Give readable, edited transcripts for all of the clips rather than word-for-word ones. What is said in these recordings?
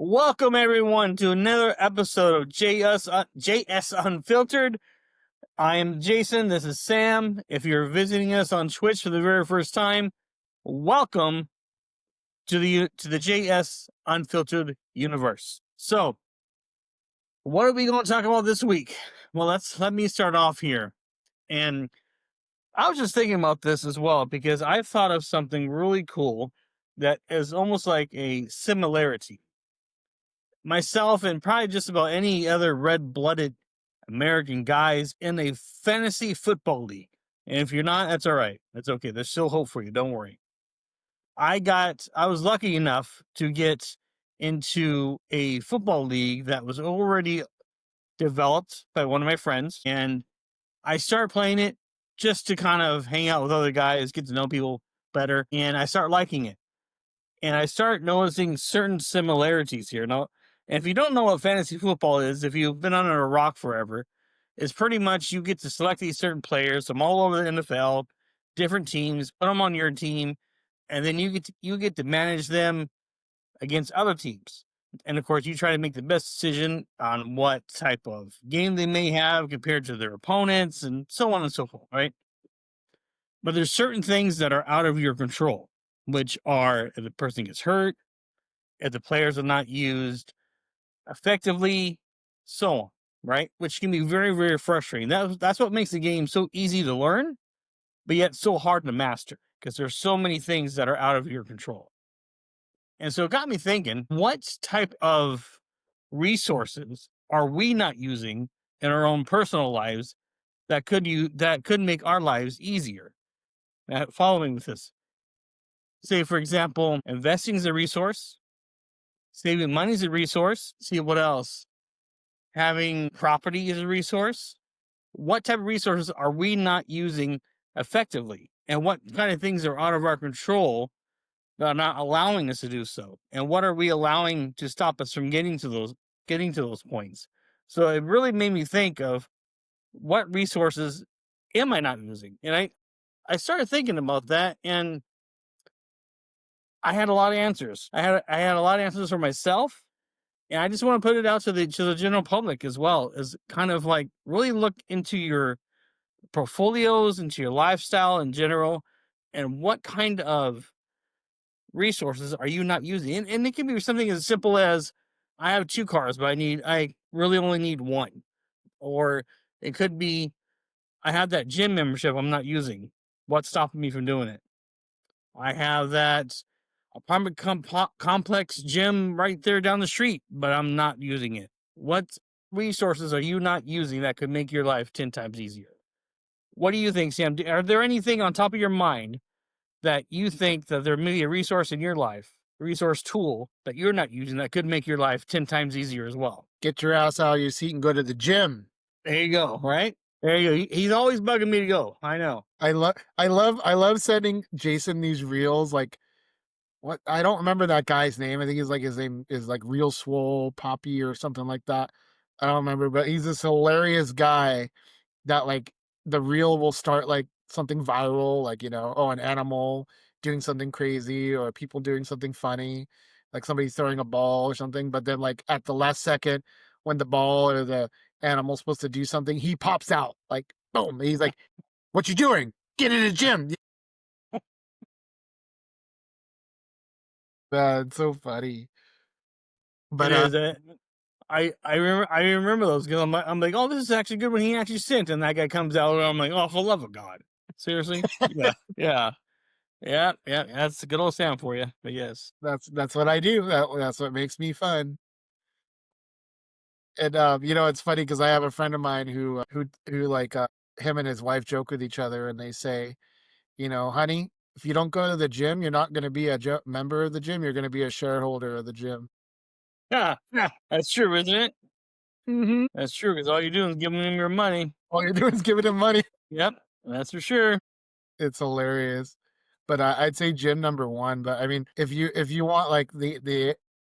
Welcome everyone to another episode of JS Unfiltered. I am Jason. This is Sam. If you're visiting us on Twitch for the very first time, welcome to the JS Unfiltered universe. So, what are we going to talk about this week? Well, let me start off here. And I was just thinking about this as well because I thought of something really cool that is almost like a similarity. Myself and probably just about any other red-blooded American guys in a fantasy football league. And if you're not, that's all right. That's okay. There's still hope for you. Don't worry. I was lucky enough to get into a football league that was already developed by one of my friends. And I started playing it just to kind of hang out with other guys, get to know people better. And I start liking it. And I start noticing certain similarities here. Now, if you don't know what fantasy football is, if you've been under a rock forever, it's pretty much you get to select these certain players from all over the NFL, different teams, put them on your team, and then you get to manage them against other teams. And of course, you try to make the best decision on what type of game they may have compared to their opponents, and so on and so forth, right? But there's certain things that are out of your control, which are if the person gets hurt, if the players are not used effectively, so on, right? Which can be very, very frustrating. That's what makes the game so easy to learn, but yet so hard to master because there's so many things that are out of your control. And so it got me thinking, what type of resources are we not using in our own personal lives that could make our lives easier? Following with this, say for example, investing is a resource, saving money is a resource. See what else? Having property is a resource. What type of resources are we not using effectively? And what kind of things are out of our control that are not allowing us to do so? And what are we allowing to stop us from getting to those points? So it really made me think of what resources am I not using? And I started thinking about that, and I had a lot of answers. I had a lot of answers for myself. And I just want to put it out to the general public as well, as kind of like really look into your portfolios, into your lifestyle in general, and what kind of resources are you not using? And it can be something as simple as I have 2 cars, but I really only need 1. Or it could be I have that gym membership I'm not using. What's stopping me from doing it? I have that apartment complex gym right there down the street, but I'm not using it. What resources are you not using that could make your life 10 times easier? What do you think, Sam? Are there anything on top of your mind that you think that there may be a resource in your life, a resource tool that you're not using that could make your life 10 times easier as well? Get your ass out of your seat and go to the gym. There you go, right? There you go. He's always bugging me to go. I know. I love sending Jason these reels. Like, what? I don't remember that guy's name. I think his name is like Real Swole Poppy or something like that. I don't remember, but he's this hilarious guy that like the reel will start like something viral, like, an animal doing something crazy or people doing something funny, like somebody's throwing a ball or something. But then like at the last second, when the ball or the animal's supposed to do something, he pops out like boom. He's like, "What you doing? Get in the gym." It's so funny. But It is. I remember those because I'm like, oh, this is actually good when he actually sent, and that guy comes out, and I'm like, oh, for the love of God, seriously, yeah, yeah, yeah, yeah. That's a good old Sam for you, but yes, that's what I do. That's what makes me fun. And it's funny because I have a friend of mine who like him and his wife joke with each other, and they say, honey, if you don't go to the gym, you're not going to be a member of the gym. You're going to be a shareholder of the gym. yeah, yeah, that's true, isn't it? Mm-hmm. That's true because all you're doing is giving him your money. All you're doing is giving him money. Yep, that's for sure. It's hilarious. But I'd say gym number one. But I mean, if you want like the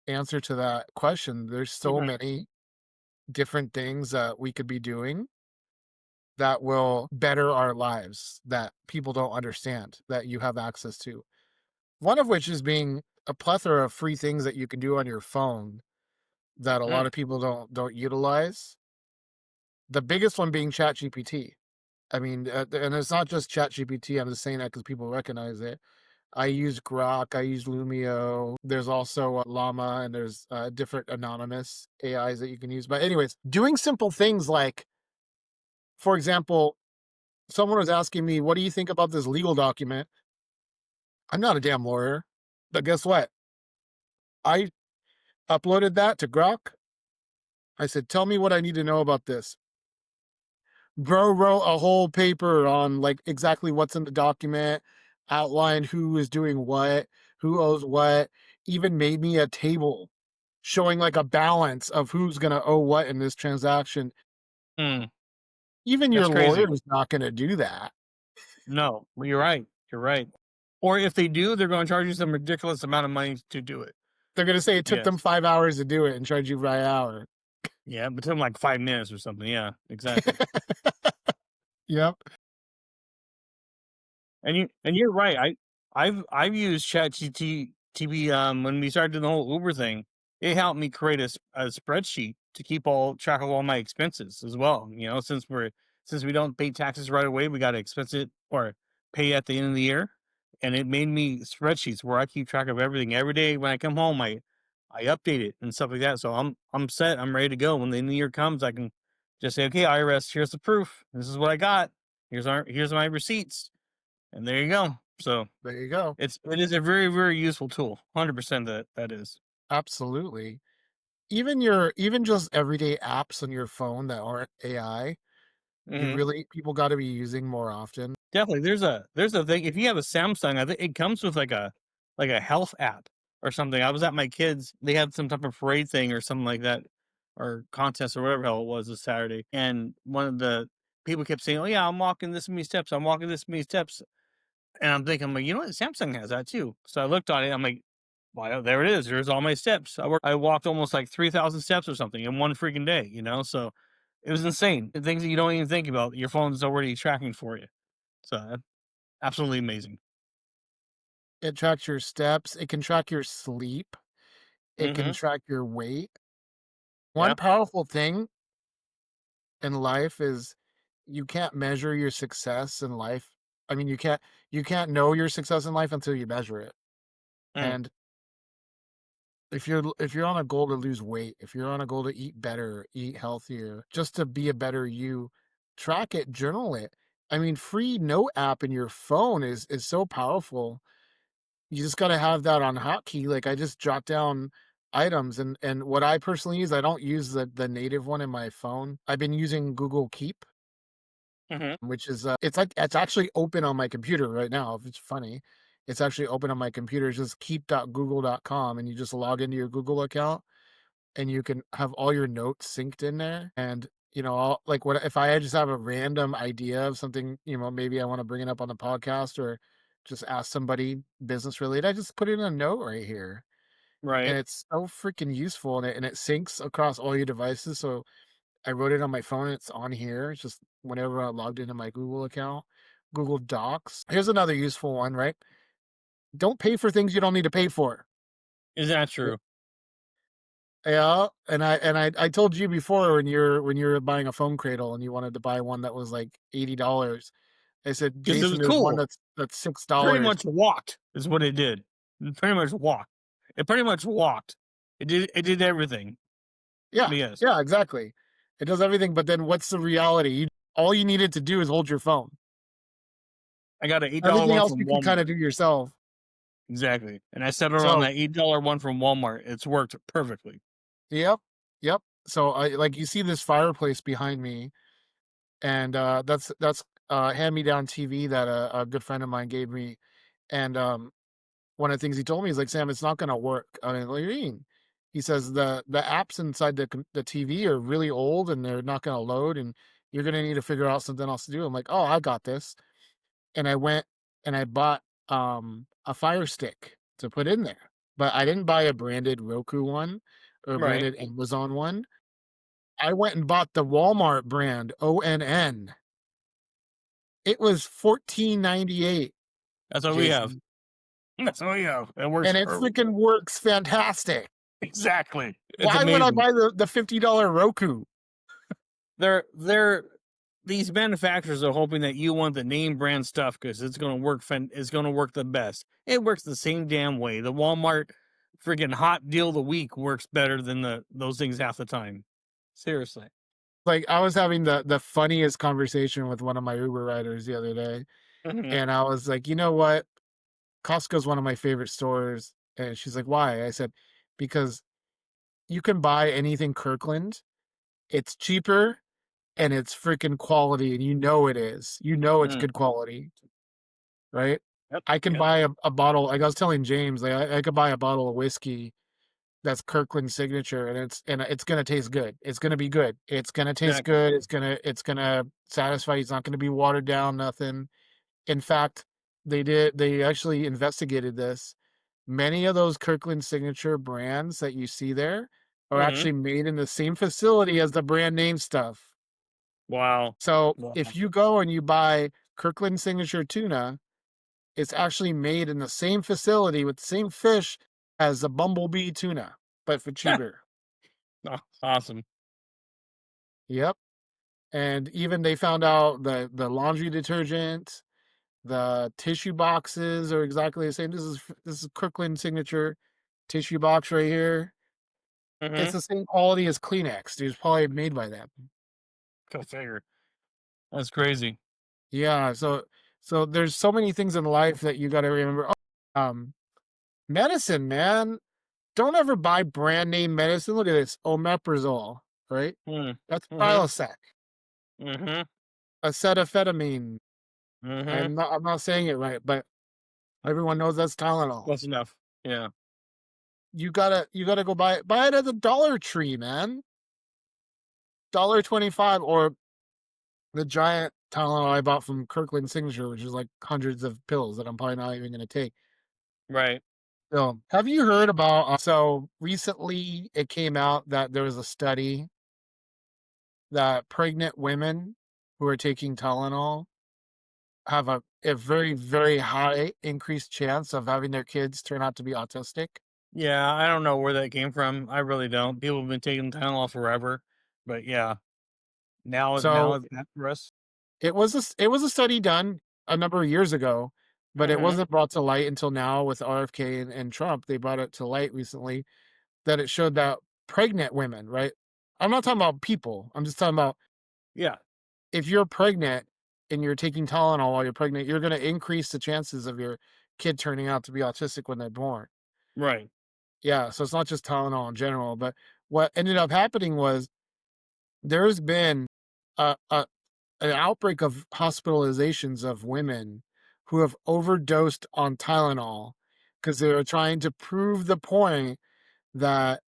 answer to that question, there's so many different things that we could be doing that will better our lives that people don't understand that you have access to. One of which is being a plethora of free things that you can do on your phone that a lot Mm, of people don't utilize. The biggest one being ChatGPT. I mean, and it's not just ChatGPT. I'm just saying that because people recognize it. I use Grok. I use Lumio. There's also Llama, and there's different anonymous AIs that you can use. But anyways, doing simple things like, for example, someone was asking me, "What do you think about this legal document?" I'm not a damn lawyer, but guess what? I uploaded that to Grok. I said, "Tell me what I need to know about this." Bro wrote a whole paper on like exactly what's in the document, outlined who is doing what, who owes what, even made me a table showing like a balance of who's going to owe what in this transaction. mm, Even your that's crazy. lawyer is not going to do that. No, well, you're right. You're right. Or if they do, they're going to charge you some ridiculous amount of money to do it. They're going to say it took them Yes. 5 hours to do it and charge you by an hour. Yeah, but took 'em like 5 minutes or something. Yeah, exactly. Yep. And you're right. I've used ChatGPT when we started doing the whole Uber thing. It helped me create a spreadsheet to keep all track of all my expenses as well. Since we don't pay taxes right away, we got to expense it or pay at the end of the year. And it made me spreadsheets where I keep track of everything every day. When I come home, I update it and stuff like that. So I'm set. I'm ready to go. When the end of the year comes, I can just say, okay, IRS, here's the proof. This is what I got. Here's my receipts, and there you go. So There you go. it is a very, very useful tool. 100% that is. Absolutely. Even just everyday apps on your phone that aren't AI, Hmm. people got to be using more often. Definitely. There's a thing. If you have a Samsung, I think it comes with like a health app or something. I was at my kids. They had some type of parade thing or something like that, or contest or whatever hell it was this Saturday. And one of the people kept saying, "Oh yeah, I'm walking this many steps. I'm walking this many steps." And I'm thinking, I'm like, you know what? Samsung has that too. So I looked on it. I'm like, well, there it is. There's all my steps. I walked almost like 3,000 steps or something in one freaking day. So it was insane. The things that you don't even think about, your phone's already tracking for you. So absolutely amazing. It tracks your steps, it can track your sleep, it can Hmm. track your weight. One Yeah. powerful thing in life is you can't measure your success in life. I mean, you can't know your success in life until you measure it. Mm. And if you're on a goal to lose weight, if you're on a goal to eat better, eat healthier, just to be a better you, track it, journal it. I mean, free note app in your phone is so powerful. You just gotta have that on hotkey. Like I just jot down items and what I personally use, I don't use the native one in my phone. I've been using Google Keep, Hmm. which is it's actually open on my computer right now. If it's funny, it's actually open on my computer. It's just keep.google.com and you just log into your Google account and you can have all your notes synced in there. And all, like what if I just have a random idea of something, maybe I want to bring it up on the podcast or just ask somebody business related, I just put it in a note right here. And Right. it's so freaking useful and it syncs across all your devices. So I wrote it on my phone, it's on here. It's just whenever I logged into my Google account. Google Docs. Here's another useful one, right? Don't pay for things you don't need to pay for. Is that true? Yeah, and I told you before when you're buying a foam cradle and you wanted to buy one that was like $80. I said, Because it was Jason, there's one cool. that's six Pretty dollars. much walked is what it did. It pretty much walked. It pretty much walked. It did everything. Yeah, But yes, yeah, exactly. It does everything, but then what's the reality? All you needed to do is hold your phone. I got an $8 Everything one else from you can kind Walmart. of do yourself. Exactly. And I settled on So, that $8 one from Walmart. It's worked perfectly. yep, yep. So I like you see this fireplace behind me, and that's hand me down TV that a good friend of mine gave me, and one of the things he told me is like, Sam, it's not going to work. I mean, what do you mean? He says the apps inside the TV are really old and they're not going to load, and you're going to need to figure out something else to do. I'm like, oh, I got this, and I went and I bought a Fire Stick to put in there, but I didn't buy a branded Roku one or a Right. branded Amazon one. I went and bought the Walmart brand ONN. It was 14.98, That's what we have. Jason, That's what we have. It works and it perfect. freaking works fantastic. Exactly. It's Why would I amazing. buy the $50 Roku? They're these manufacturers are hoping that you want the name brand stuff because it's going to work. It's going to work the best. It works the same damn way. The Walmart freaking hot deal of the week works better than those things half the time. Seriously. Like, I was having the funniest conversation with one of my Uber riders the other day, Hmm. and I was like, "You know what? Costco's one of my favorite stores." And she's like, "Why?" I said, "Because you can buy anything Kirkland. It's cheaper and it's freaking quality, and you know it is. You know it's Mm. good quality, right? Yep. I can Yep. buy a bottle, like I was telling James, like I could buy a bottle of whiskey that's Kirkland signature, and it's gonna taste good. It's gonna be good. It's gonna taste Exactly. good. It's gonna satisfy you. It's not gonna be watered down, nothing. In fact, they actually investigated this. Many of those Kirkland signature brands that you see there are Hmm. actually made in the same facility as the brand name stuff. Wow. So Wow. if you go and you buy Kirkland signature tuna, it's actually made in the same facility with the same fish as the bumblebee tuna, but for cheaper. Awesome. Yep. And even they found out the laundry detergent, the tissue boxes are exactly the same. This is Kirkland signature tissue box right here. It's Hmm. the same quality as Kleenex, dude. It's probably made by them. Go figure. That's crazy. Yeah, so there's so many things in life that you gotta remember. Oh, medicine, man. Don't ever buy brand name medicine. Look at this, omeprazole, right? Mm. That's Hmm. Prilosec, Hmm. acetaminophen. Hmm. I'm not saying it right, but everyone knows that's Tylenol. That's enough. Yeah. You gotta go buy it at the Dollar Tree, man. $1.25, or the giant Tylenol I bought from Kirkland Signature, which is like hundreds of pills that I'm probably not even gonna take. Right. So, have you heard about? So recently, it came out that there was a study that pregnant women who are taking Tylenol have a very, very high increased chance of having their kids turn out to be autistic. Yeah, I don't know where that came from. I really don't. People have been taking Tylenol forever, but yeah, now So it's that for us. it was a study done a number of years ago, but it Hmm. wasn't brought to light until now with RFK and Trump. They brought it to light recently that it showed that pregnant women, right? I'm not talking about people. I'm just talking about Yeah. if you're pregnant and you're taking Tylenol while you're pregnant, you're going to increase the chances of your kid turning out to be autistic when they're born. Right. Yeah, so it's not just Tylenol in general, but what ended up happening was there's been a an outbreak of hospitalizations of women who have overdosed on Tylenol because they were trying to prove the point that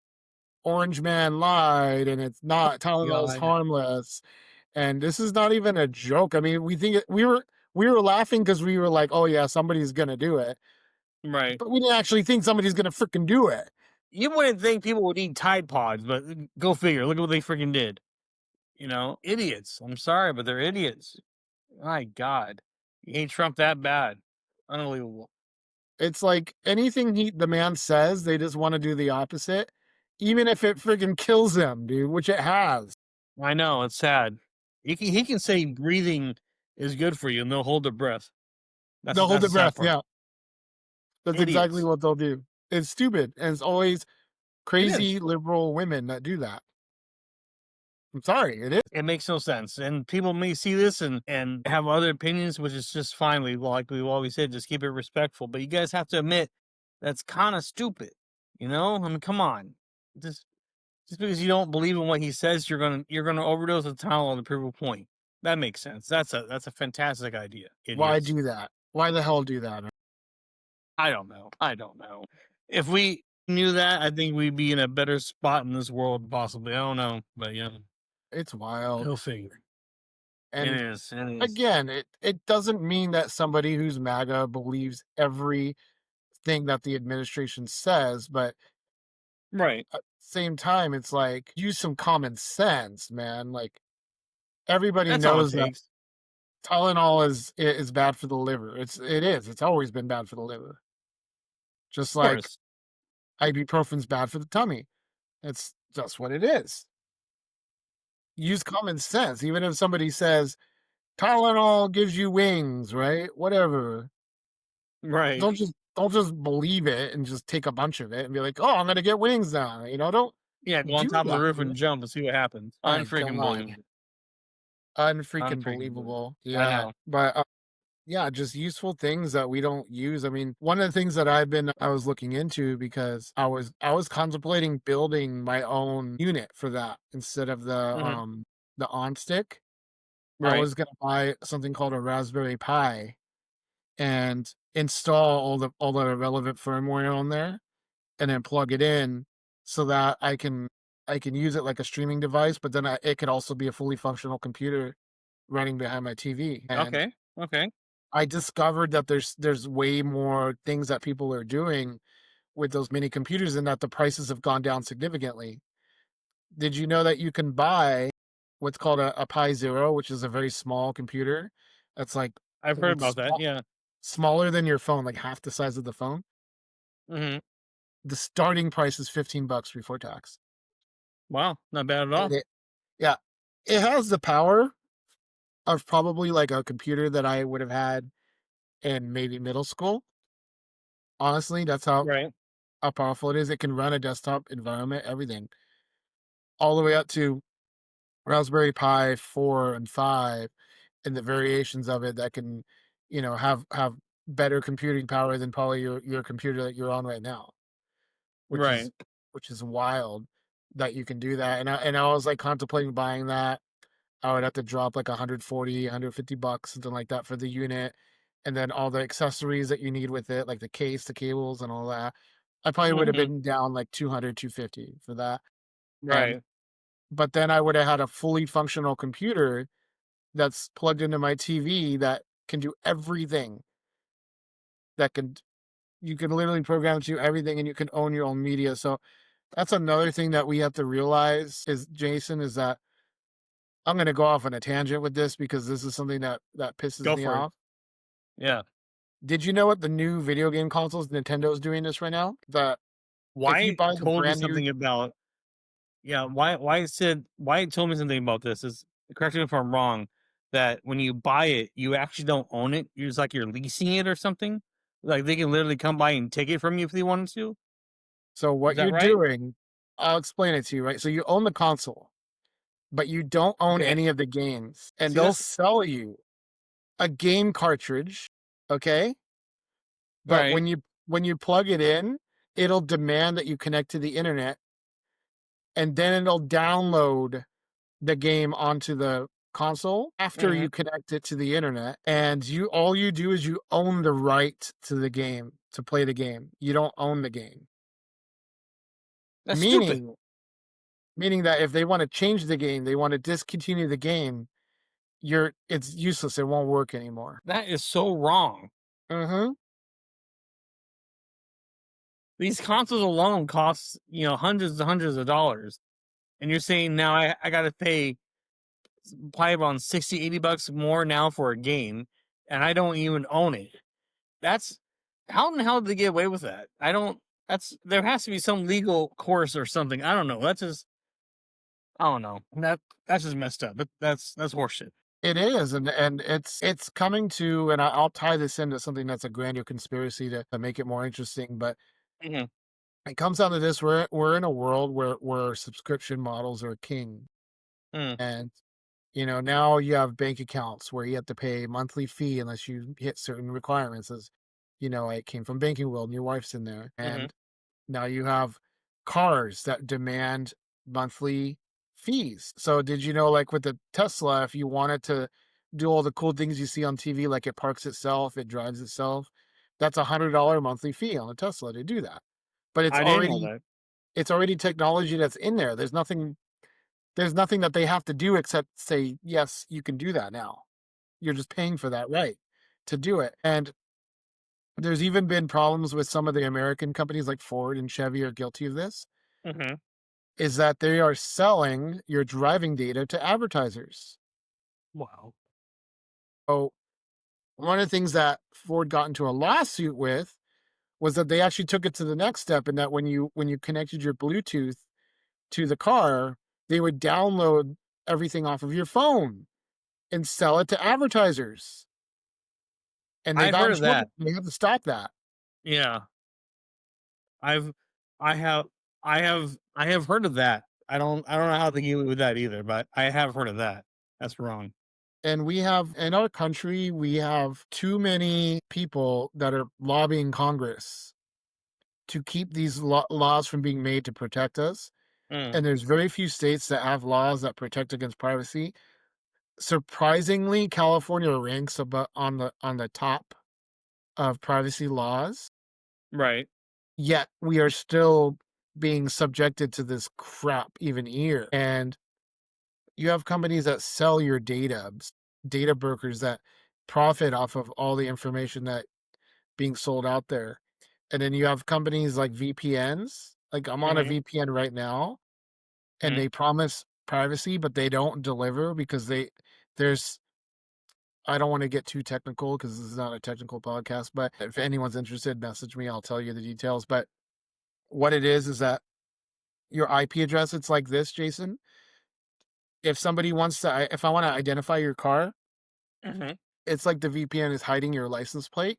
Orange Man lied and it's not Tylenol is God. harmless. And this is not even a joke. I mean, we were laughing because we were like, oh yeah, somebody's gonna do it, Right. but we didn't actually think somebody's gonna freaking do it. You wouldn't think people would eat Tide Pods, but go figure. Look at what they freaking did. Idiots. I'm sorry, but they're idiots. My God, you hate Trump that bad? Unbelievable. It's like anything the man says, they just want to do the opposite, even if it freaking kills them, dude, which it has. I know it's sad. He can say breathing is good for you, and they'll hold their breath. That's They'll hold that's their the sad breath. part. Yeah, that's exactly Idiots. what they'll do. It's stupid, and it's always It is. crazy liberal women that do that. I'm sorry, it is. It makes no sense, and people may see this and have other opinions, which is just fine. Like we've always said, just keep it respectful. But you guys have to admit that's kind of stupid. I mean, come on. Just because you don't believe in what he says, you're gonna overdose with Tylenol to prove a point. That makes sense. That's a fantastic idea. Why Idiots. do that? Why the hell do that? I don't know. I don't know. If we knew that, I think we'd be in a better spot in this world, possibly. I don't know, but yeah, It's wild. go figure. It And is. It is. again, it doesn't mean that somebody who's MAGA believes everything that the administration says, but Right. at the same time, it's like use some common sense, man. Like everybody That's all it knows that takes. Tylenol is bad for the liver. It is. It's always been bad for the liver. Just Of like course. Ibuprofen's bad for the tummy. It's just what it is. Use common sense. Even if somebody says Tylenol gives you wings, right? Whatever. Right. Don't just believe it and just take a bunch of it and be like, "Oh, I'm gonna get wings now." Don't Yeah, go on do top of the that, roof man. and jump and see what happens. My Unfreaking God. believable. Unfreaking Unfreaking believable. believable. I Yeah. know. But, yeah, just useful things that we don't use. I mean, one of the things that I was looking into because I was contemplating building my own unit for that instead of Hmm. the on stick. I Right. was gonna buy something called a Raspberry Pi and install all the relevant firmware on there and then plug it in so that I can use it like a streaming device, but then it could also be a fully functional computer running behind my TV. And Okay. Okay. I discovered that there's way more things that people are doing with those mini computers and that the prices have gone down significantly. Did you know that you can buy what's called a Pi Zero, which is a very small computer? That's like I've heard about that. Yeah. smaller than your phone, like half the size of the phone. Hmm. The starting price is $15 before tax. Wow. Not bad at And all. yeah, it has the power of probably like a computer that I would have had in maybe middle school. Honestly, that's Right. how powerful it is. It can run a desktop environment, everything, all the way up to Raspberry Pi 4 and 5 and the variations of it that can, have better computing power than probably your computer that you're on right now, which is Right. which is wild that you can do that. And I was like contemplating buying that. I would have to drop like 140, $150, something like that for the unit. And then all the accessories that you need with it, like the case, the cables, and all that. I probably would have Hmm. been down like 200, 250 for that. And Right. but then I would have had a fully functional computer that's plugged into my TV that can do everything. That can You can literally program to do everything and you can own your own media. So that's another thing that we have to realize is Jason is that I'm gonna go off on a tangent with this because this is something that pisses Go me for it. off. Yeah. Did you know what the new video game consoles Nintendo's doing this right now? That if you Why buy the told me brand new something about yeah, why it told me something about this is correct me if I'm wrong, that when you buy it, you actually don't own it. You're just like you're leasing it or something. Like they can literally come by and take it from you if they wanted to. so Is what that you're right? doing, I'll explain it to you, right? So you own the console, but you don't own Okay. any of the games, and See they'll that's sell you a game cartridge, okay? But right. when you plug it in, it'll demand that you connect to the internet, and then it'll download the game onto the console after Hmm. you connect it to the internet, and you all you do is you own the right to the game, to play the game. You don't own the game. That's stupid. Meaning meaning that if they wanna change the game, they wanna discontinue the game, it's useless, it won't work anymore. That is so wrong. Mhm. These consoles alone cost, hundreds and hundreds of dollars. And you're saying now I gotta pay probably around 60, $80 more now for a game, and I don't even own it. That's how in the hell did they get away with that? I don't that's there has to be some legal course or something. I don't know. That's just I don't know. That's just messed up. That's horseshit. It is, and it's coming to and I'll tie this into something that's a grander conspiracy to make it more interesting, but Hmm. it comes down to this, we're in a world where subscription models are king, Mm. and, now you have bank accounts where you have to pay a monthly fee unless you hit certain requirements as, I came from banking world and your wife's in there, Hmm. and now you have cars that demand monthly fees. So did you know, like with the Tesla, if you wanted to do all the cool things you see on TV, like it parks itself, it drives itself, that's $100 monthly fee on a Tesla to do that. But I didn't know that. it's already technology that's in there. There's nothing that they have to do except say, yes, you can do that now. You're just paying for that right to do it. And there's even been problems with some of the American companies like Ford and Chevy are guilty of this, Hmm. is that they are selling your driving data to advertisers. Wow. So one of the things that Ford got into a lawsuit with was that they actually took it to the next step, and that when you connected your Bluetooth to the car, they would download everything off of your phone and sell it to advertisers. And they I've got heard in of trouble. that. They had to stop that. Yeah. I've I have I have heard of that. I don't know how they get away with that either, but I have heard of that. That's wrong. And we have in our country, we have too many people that are lobbying Congress to keep these laws from being made to protect us. Mm, And there's very few states that have laws that protect against privacy. Surprisingly, California ranks about on the top of privacy laws, right. yet we are still being subjected to this crap even here. And you have companies that sell your data, data brokers that profit off of all the information that being sold out there. And then you have companies like VPNs. Like I'm on a Mhm, VPN right now, and mhm. they promise privacy, but they don't deliver because there's I don't want to get too technical because this is not a technical podcast, but if anyone's interested, message me. I'll tell you the details. But what it is that your IP address, it's like this, Jason. If somebody wants to, if I want to identify your car, Mhm. it's like the VPN is hiding your license plate,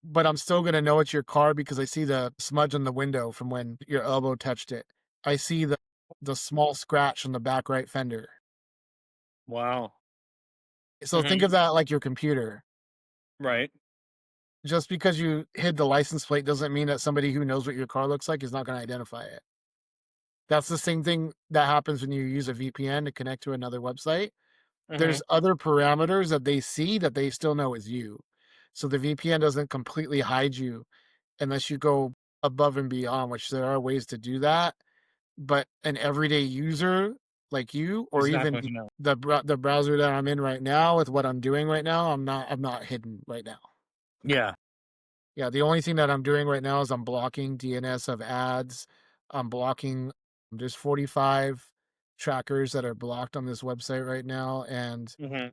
but I'm still going to know it's your car because I see the smudge on the window from when your elbow touched it. I see the small scratch on the back right fender. Wow. So think Mhm. of that like your computer. Right. Just because you hid the license plate doesn't mean that somebody who knows what your car looks like is not going to identify it. That's the same thing that happens when you use a VPN to connect to another website. There's Mhm. other parameters that they see that they still know is you. So the VPN doesn't completely hide you unless you go above and beyond, which there are ways to do that. But an everyday user like you, or It's not even going to know. the browser that I'm in right now with what I'm doing right now, I'm not hidden right now. Yeah. Yeah, the only thing that I'm doing right now is I'm blocking DNS of ads. I'm blocking there's 45 trackers that are blocked on this website right now, and Mhm.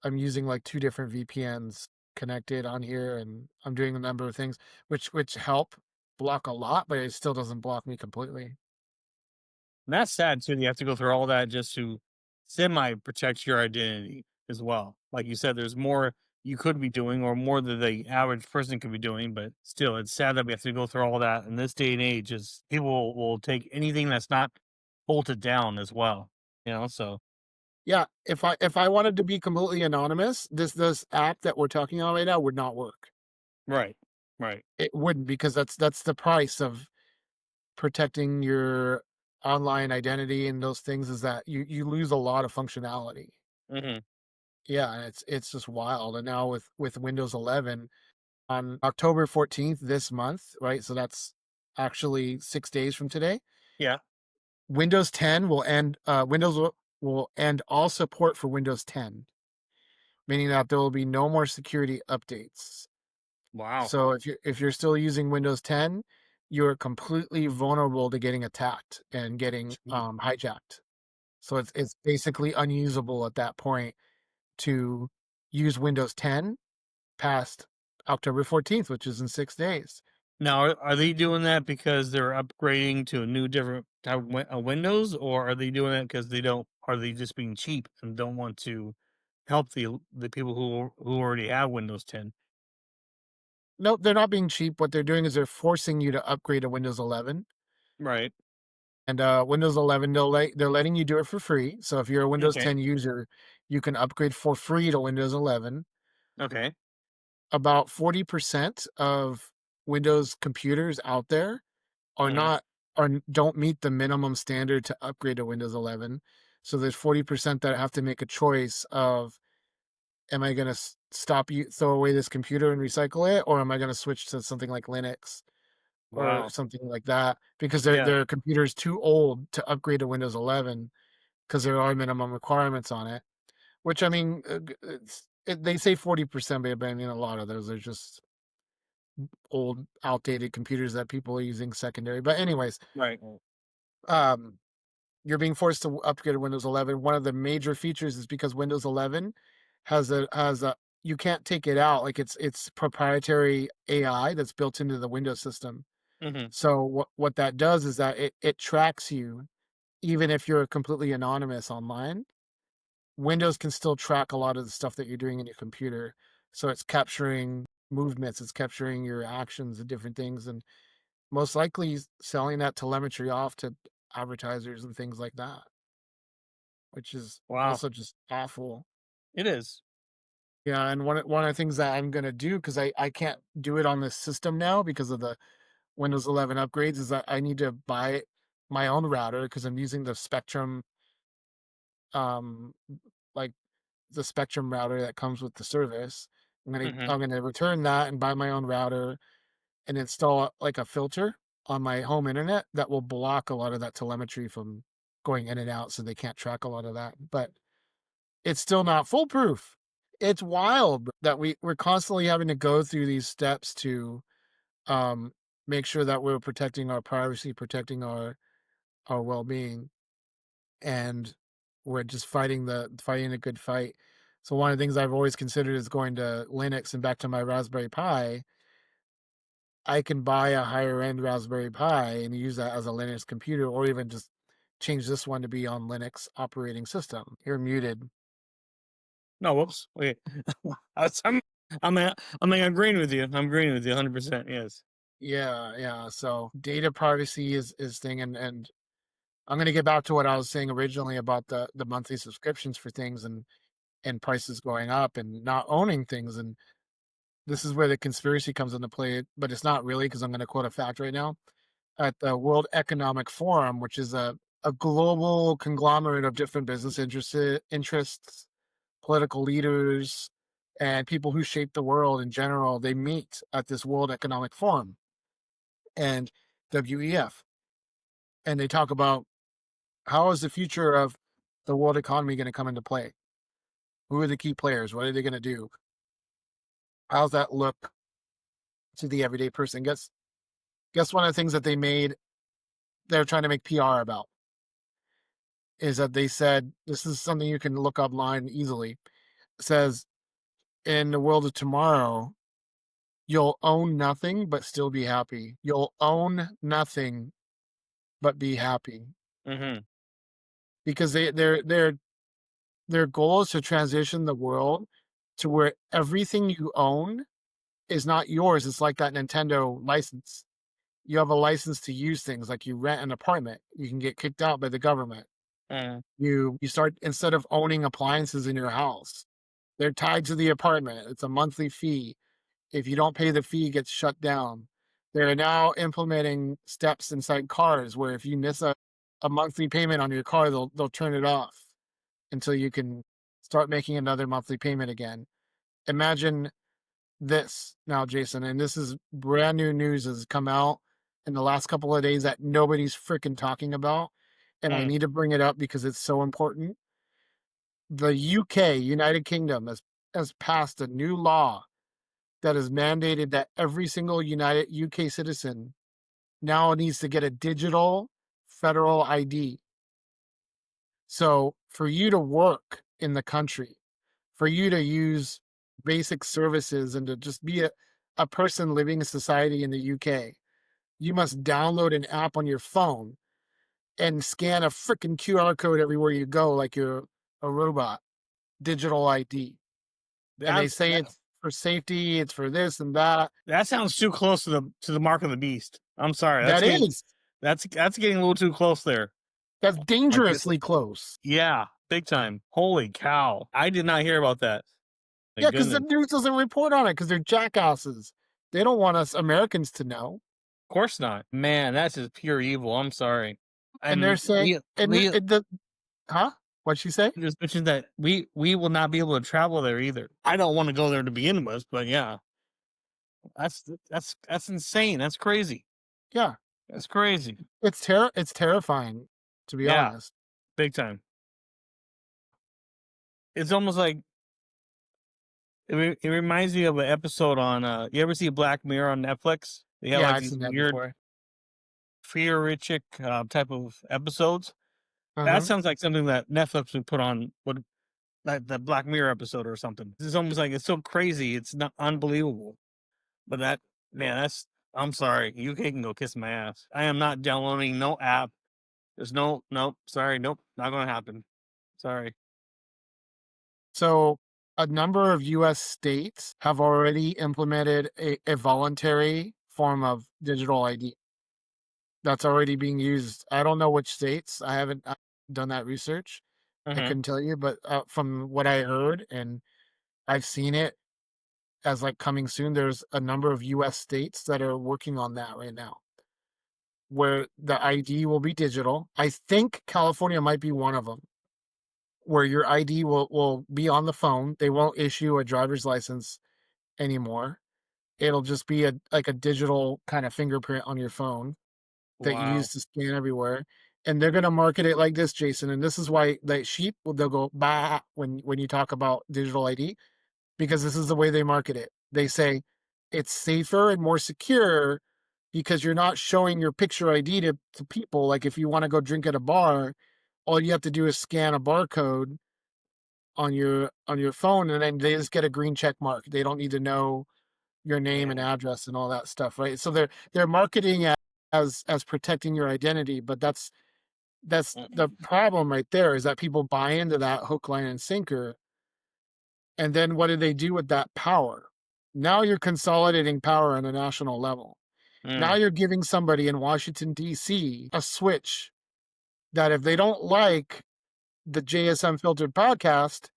I'm using like two different VPNs connected on here, and I'm doing a number of things which help block a lot, but it still doesn't block me completely. And that's sad too. You have to go through all that just to semi protect your identity as well. Like you said, there's more you could be doing or more that the average person could be doing, but still it's sad that we have to go through all that in this day and age. Is people will take anything that's not bolted down as well. So Yeah, if I wanted to be completely anonymous, this app that we're talking on right now would not work. right. Right. It wouldn't, because that's the price of protecting your online identity and those things, is that you lose a lot of functionality. Hmm. Yeah, and it's just wild. And now with Windows 11 on October 14th this month, right? So that's actually 6 days from today. Yeah. Windows 10 will end will end all support for Windows 10, meaning that there will be no more security updates. Wow. So if you're still using Windows 10, you're completely vulnerable to getting attacked and getting Gee. hijacked. So it's basically unusable at that point to use Windows 10 past October 14th, which is in 6 days. Now, are they doing that because they're upgrading to a new, different type of Windows, or are they doing it because they don't? Are they just being cheap and don't want to help the people who already have Windows 10? Nope, they're not being cheap. What they're doing is they're forcing you to upgrade to Windows 11. Right. And Windows 11, they're letting you do it for free. So if you're a Windows Okay. 10 user, you can upgrade for free to Windows 11. Okay. About 40% of Windows computers out there are Hmm. not are don't meet the minimum standard to upgrade to Windows 11. So there's 40% that have to make a choice of, am I going to stop you throw away this computer and recycle it, or am I going to switch to something like Linux or Wow. something like that, because Yeah. their computer's too old to upgrade to Windows 11, because there are minimum requirements on it. Which, I mean, they say 40%, but I mean a lot of those are just old, outdated computers that people are using secondary. But anyways, Right. um, you're being forced to upgrade to Windows 11. One of the major features is because Windows 11 has a you can't take it out. Like it's proprietary AI that's built into the Windows system. Hmm. So what that does is that it tracks you even if you're completely anonymous online. Windows can still track a lot of the stuff that you're doing in your computer. So it's capturing movements, it's capturing your actions and different things, and most likely selling that telemetry off to advertisers and things like that, which is Wow, also just awful. it is. Yeah, and one of the things that I'm gonna do, because I can't do it on this system now because of the Windows 11 upgrades, is that I need to buy my own router because I'm using the Spectrum, um, like the Spectrum router that comes with the service. Hmm. I'm gonna return that and buy my own router and install like a filter on my home internet that will block a lot of that telemetry from going in and out, so they can't track a lot of that. But it's still not foolproof. It's wild that we're constantly having to go through these steps to um make sure that we're protecting our privacy, protecting our well-being, and we're just fighting a good fight. So one of the things I've always considered is going to Linux and back to my Raspberry Pi. I can buy a higher end Raspberry Pi and use that as a Linux computer, or even just change this one to be on Linux operating system. You're muted. No, whoops. Wait, I'm agreeing with you. I'm agreeing with you 100%. Yes. Yeah, yeah. So data privacy is thing, and I'm gonna get back to what I was saying originally about the monthly subscriptions for things and prices going up and not owning things. And this is where the conspiracy comes into play, but it's not really, because I'm gonna quote a fact right now. At the World Economic Forum, which is a global conglomerate of different business interests, political leaders, and people who shape the world in general. They meet at this World Economic Forum and WEF, and they talk about how is the future of the world economy going to come into play? Who are the key players? What are they going to do? How's that look to the everyday person? Guess one of the things that they're trying to make PR about is that they said, this is something you can look online easily. It says, in the world of tomorrow, you'll own nothing but still be happy. You'll own nothing but be happy, Hmm. because their goal is to transition the world to where everything you own is not yours. It's like that Nintendo license. You have a license to use things, like you rent an apartment. You can get kicked out by the government. Hmm. You start, instead of owning appliances in your house, they're tied to the apartment. It's a monthly fee. If you don't pay the fee, it gets shut down. They're now implementing steps inside cars where if you miss a monthly payment on your car, they'll turn it off until you can start making another monthly payment again. Imagine this now, Jason, and this is brand new news has come out in the last couple of days that nobody's freaking talking about. And I Mm. need to bring it up because it's so important. The UK, United Kingdom, has passed a new law that has mandated that every single United UK citizen now needs to get a digital federal ID. So for you to work in the country, for you to use basic services and to just be a person living in society in the UK, you must download an app on your phone and scan a freaking QR code everywhere you go, like you're a robot. Digital ID. And they That's say that, it's for safety, it's for this and that. that sounds too close to the mark of the beast. I'm sorry. That is. That's getting a little too close there. That's Like this. dangerously close. Yeah, big time. Holy cow! I did not hear about that. My Yeah, because the goodness. news doesn't report on it because they're jackasses. They don't want us Americans to know. Of course not. Man, that's just pure evil. I'm sorry. And they're And saying, and we huh? What'd she say? just mentioned that we will not be able to travel there either. I don't want to go there to begin with, but yeah, that's insane. That's crazy. Yeah, That's crazy. it's terrifying, to be Yeah, honest. big time. It's almost like it reminds me of an episode on you ever see Black Mirror on Netflix? They have Yeah, like I've these seen that weird before. fear-rich type of episodes. That Uh-huh. sounds like something that Netflix would put on like the Black Mirror episode or something. It's almost like it's so crazy. It's not unbelievable. But that man, that's I'm sorry. UK can go kiss my ass. I am not downloading no app. There's nope. Sorry, nope, not gonna happen. Sorry. So a number of US states have already implemented a voluntary form of digital ID that's already being used. I don't know which states. I haven't done that research. I Mm-hmm. couldn't tell you, but from what I heard and I've seen it as like coming soon, there's a number of US states that are working on that right now where the ID will be digital. I think California might be one of them where your ID will be on the phone. They won't issue a driver's license anymore. It'll just be a digital kind of fingerprint on your phone that you use Wow. to scan everywhere. And they're gonna market it like this, Jason. And this is why the sheep they'll go bah when you talk about digital ID, because this is the way they market it. They say it's safer and more secure because you're not showing your picture ID to people. Like if you want to go drink at a bar, all you have to do is scan a barcode on your phone and then they just get a green check mark. They don't need to know your name and Man. address and all that stuff, right? So they're marketing as protecting your identity, but that's the Mm-mm. problem right there is that people buy into that hook, line, and sinker. And then what do they do with that power? Now you're consolidating power on a national level. Now Mm. you're giving somebody in Washington, D.C. a switch that if they don't like the JSM Filtered podcast,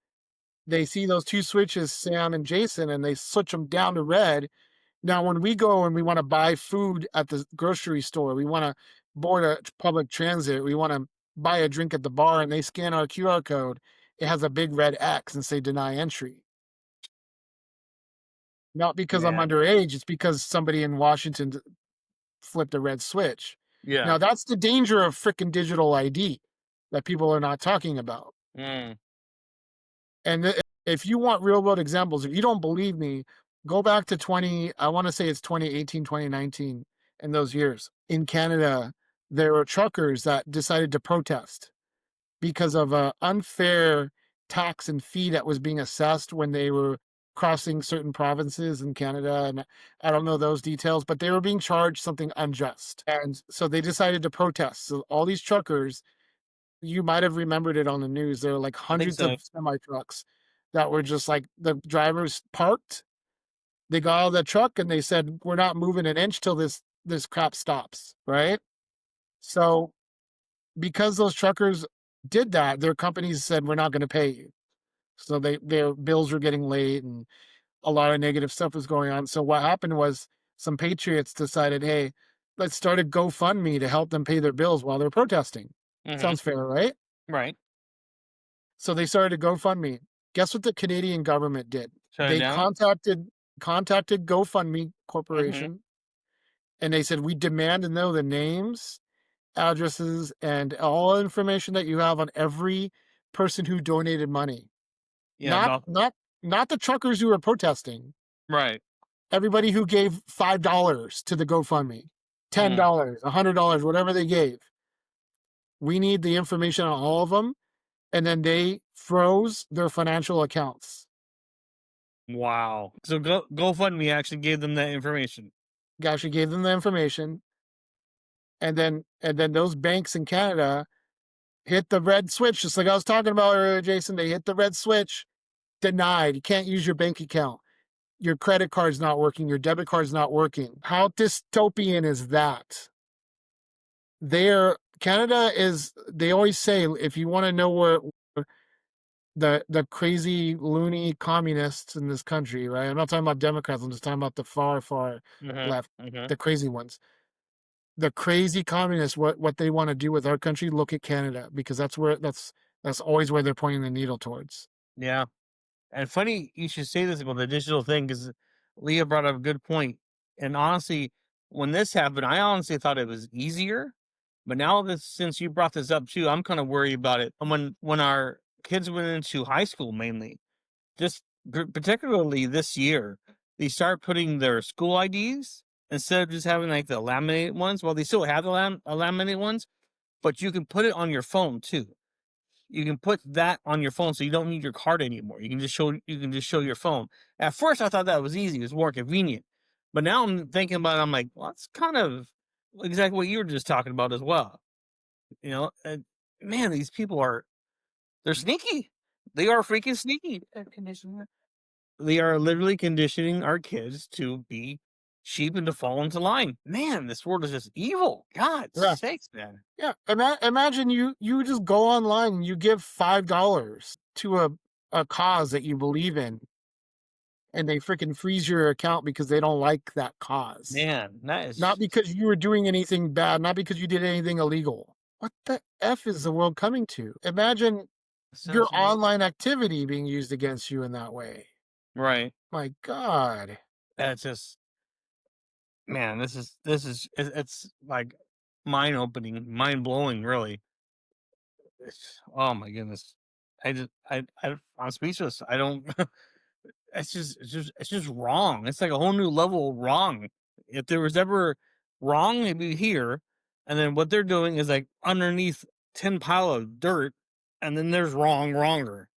they see those two switches, Sam and Jason, and they switch them down to red. Now, when we go and we want to buy food at the grocery store, we want to board a public transit, we want to buy a drink at the bar, and they scan our QR code, it has a big red X and say deny entry. Not because I'm Man. underage, it's because somebody in Washington flipped a red switch. Yeah. Now, that's the danger of frickin' digital ID that people are not talking about. Mm. And if you want real world examples, if you don't believe me, go back to I want to say it's 2018, 2019, in those years. In Canada, there were truckers that decided to protest because of a unfair tax and fee that was being assessed when they were crossing certain provinces in Canada. And I don't know those details, but they were being charged something unjust. And so they decided to protest. So all these truckers, you might have remembered it on the news. There were like I think hundreds so. of semi trucks that were just like the drivers parked. They got out of the truck and they said, "We're not moving an inch till this crap stops." Right? So because those truckers did that, their companies said, "We're not going to pay you." So their bills were getting late and a lot of negative stuff was going on. So what happened was some patriots decided, "Hey, let's start a GoFundMe to help them pay their bills while they're protesting." Mm-hmm. Sounds fair, right? Right. So they started a GoFundMe. Guess what the Canadian government did? Shut it They down. contacted GoFundMe Mm-hmm. Corporation and they said, "We demand to know the names, addresses, and all information that you have on every person who donated money. Yeah. Not About not not the truckers who were protesting. right. Everybody who gave $5 to the GoFundMe, Mm. $10, $100, whatever they gave. We need the information on all of them." And then they froze their financial accounts. Wow. So GoFundMe actually gave them that information. Actually gave them the information, and then those banks in Canada hit the red switch, just like I was talking about earlier, Jason. They hit the red switch, denied. You can't use your bank account. Your credit card's not working. Your debit card's not working. How dystopian is that? Canada is. They always say if you want to know where the crazy loony communists in this country, right? I'm not talking about Democrats. I'm just talking about the far Mhm, left, mhm. the crazy ones. The crazy communists, what they want to do with our country, look at Canada because that's always where they're pointing the needle towards. Yeah, and funny you should say this about the digital thing because Leah brought up a good point. And honestly, when this happened, I honestly thought it was easier. But now that since you brought this up too, I'm kind of worried about it. And when our kids went into high school, mainly this particularly this year, they start putting their school IDs instead of just having like the laminated ones. Well, they still have the laminated ones, but you can put it on your phone too. you can put that on your phone, so you don't need your card anymore. You can just show your phone. At first, I thought that was easy. It was more convenient. But now I'm thinking about it. I'm like, well, that's kind of exactly what you were just talking about as well. You know, and man, these people they're sneaky. They are freaking sneaky. They are literally conditioning our kids to be sheep and to fall into line. Man, this world is just evil. God Yeah. sakes, man. Yeah. Imagine you just go online and you give $5 to a cause that you believe in, and they freaking freeze your account because they don't like that cause. Man, that Not is because you were doing anything bad, not because you did anything illegal. What the F is the world coming to? Imagine your so online activity being used against you in that way. right. My God. That's just man, it's like mind opening, mind blowing, really. Oh my goodness. I'm speechless. I don't it's just wrong. It's like a whole new level of wrong. If there was ever wrong, it'd be here. And then what they're doing is like underneath 10 pile of dirt, and then there's wronger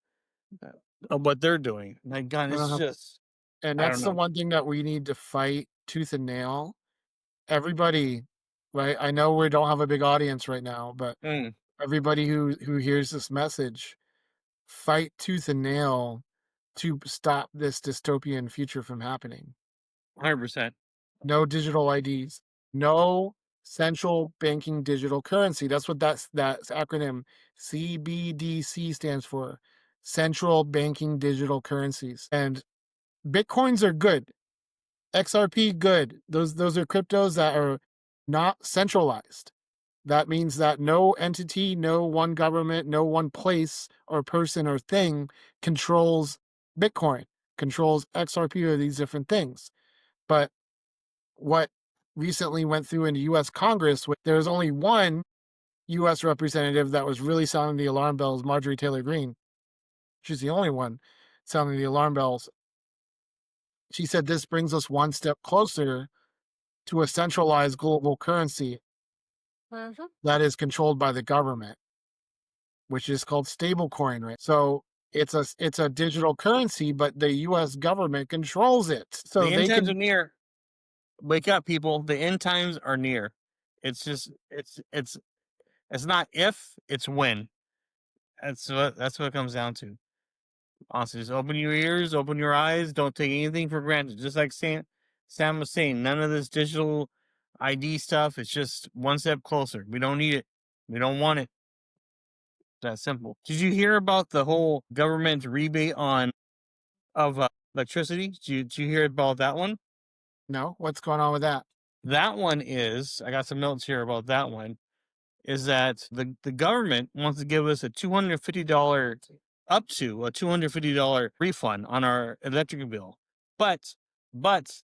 of what they're doing. My God, it's Uh, just and I don't that's the know. one thing that we need to fight tooth and nail. Everybody, right? I know we don't have a big audience right now, but Mm, everybody who hears this message, fight tooth and nail to stop this dystopian future from happening. 100%. No digital IDs, no central banking digital currency. That's what that acronym CBDC stands for. Central banking digital currencies. And Bitcoins are good. XRP good. Those are cryptos that are not centralized. That means that no entity, no one government, no one place or person or thing controls Bitcoin, controls XRP or these different things. But what recently went through into US Congress, there was only one US representative that was really sounding the alarm bells, Marjorie Taylor Greene. She's the only one sounding the alarm bells. She said this brings us one step closer to a centralized global currency that is controlled by the government, which is called stablecoin, right? So it's a digital currency, but the US government controls it. So The end they times are can near. Wake up, people. The end times are near. It's just it's not if, it's when. That's what it comes down to. Honestly, just open your ears, open your eyes. Don't take anything for granted. Just like Sam was saying, none of this digital ID stuff. It's just one step closer. We don't need it. We don't want it. It's that simple. Did you hear about the whole government rebate on of electricity? Did you hear about that one? no, what's going on with that? That one is. I got some notes here about that one. Is that the government wants to give us a $250 up to a $250 refund on our electric bill. But but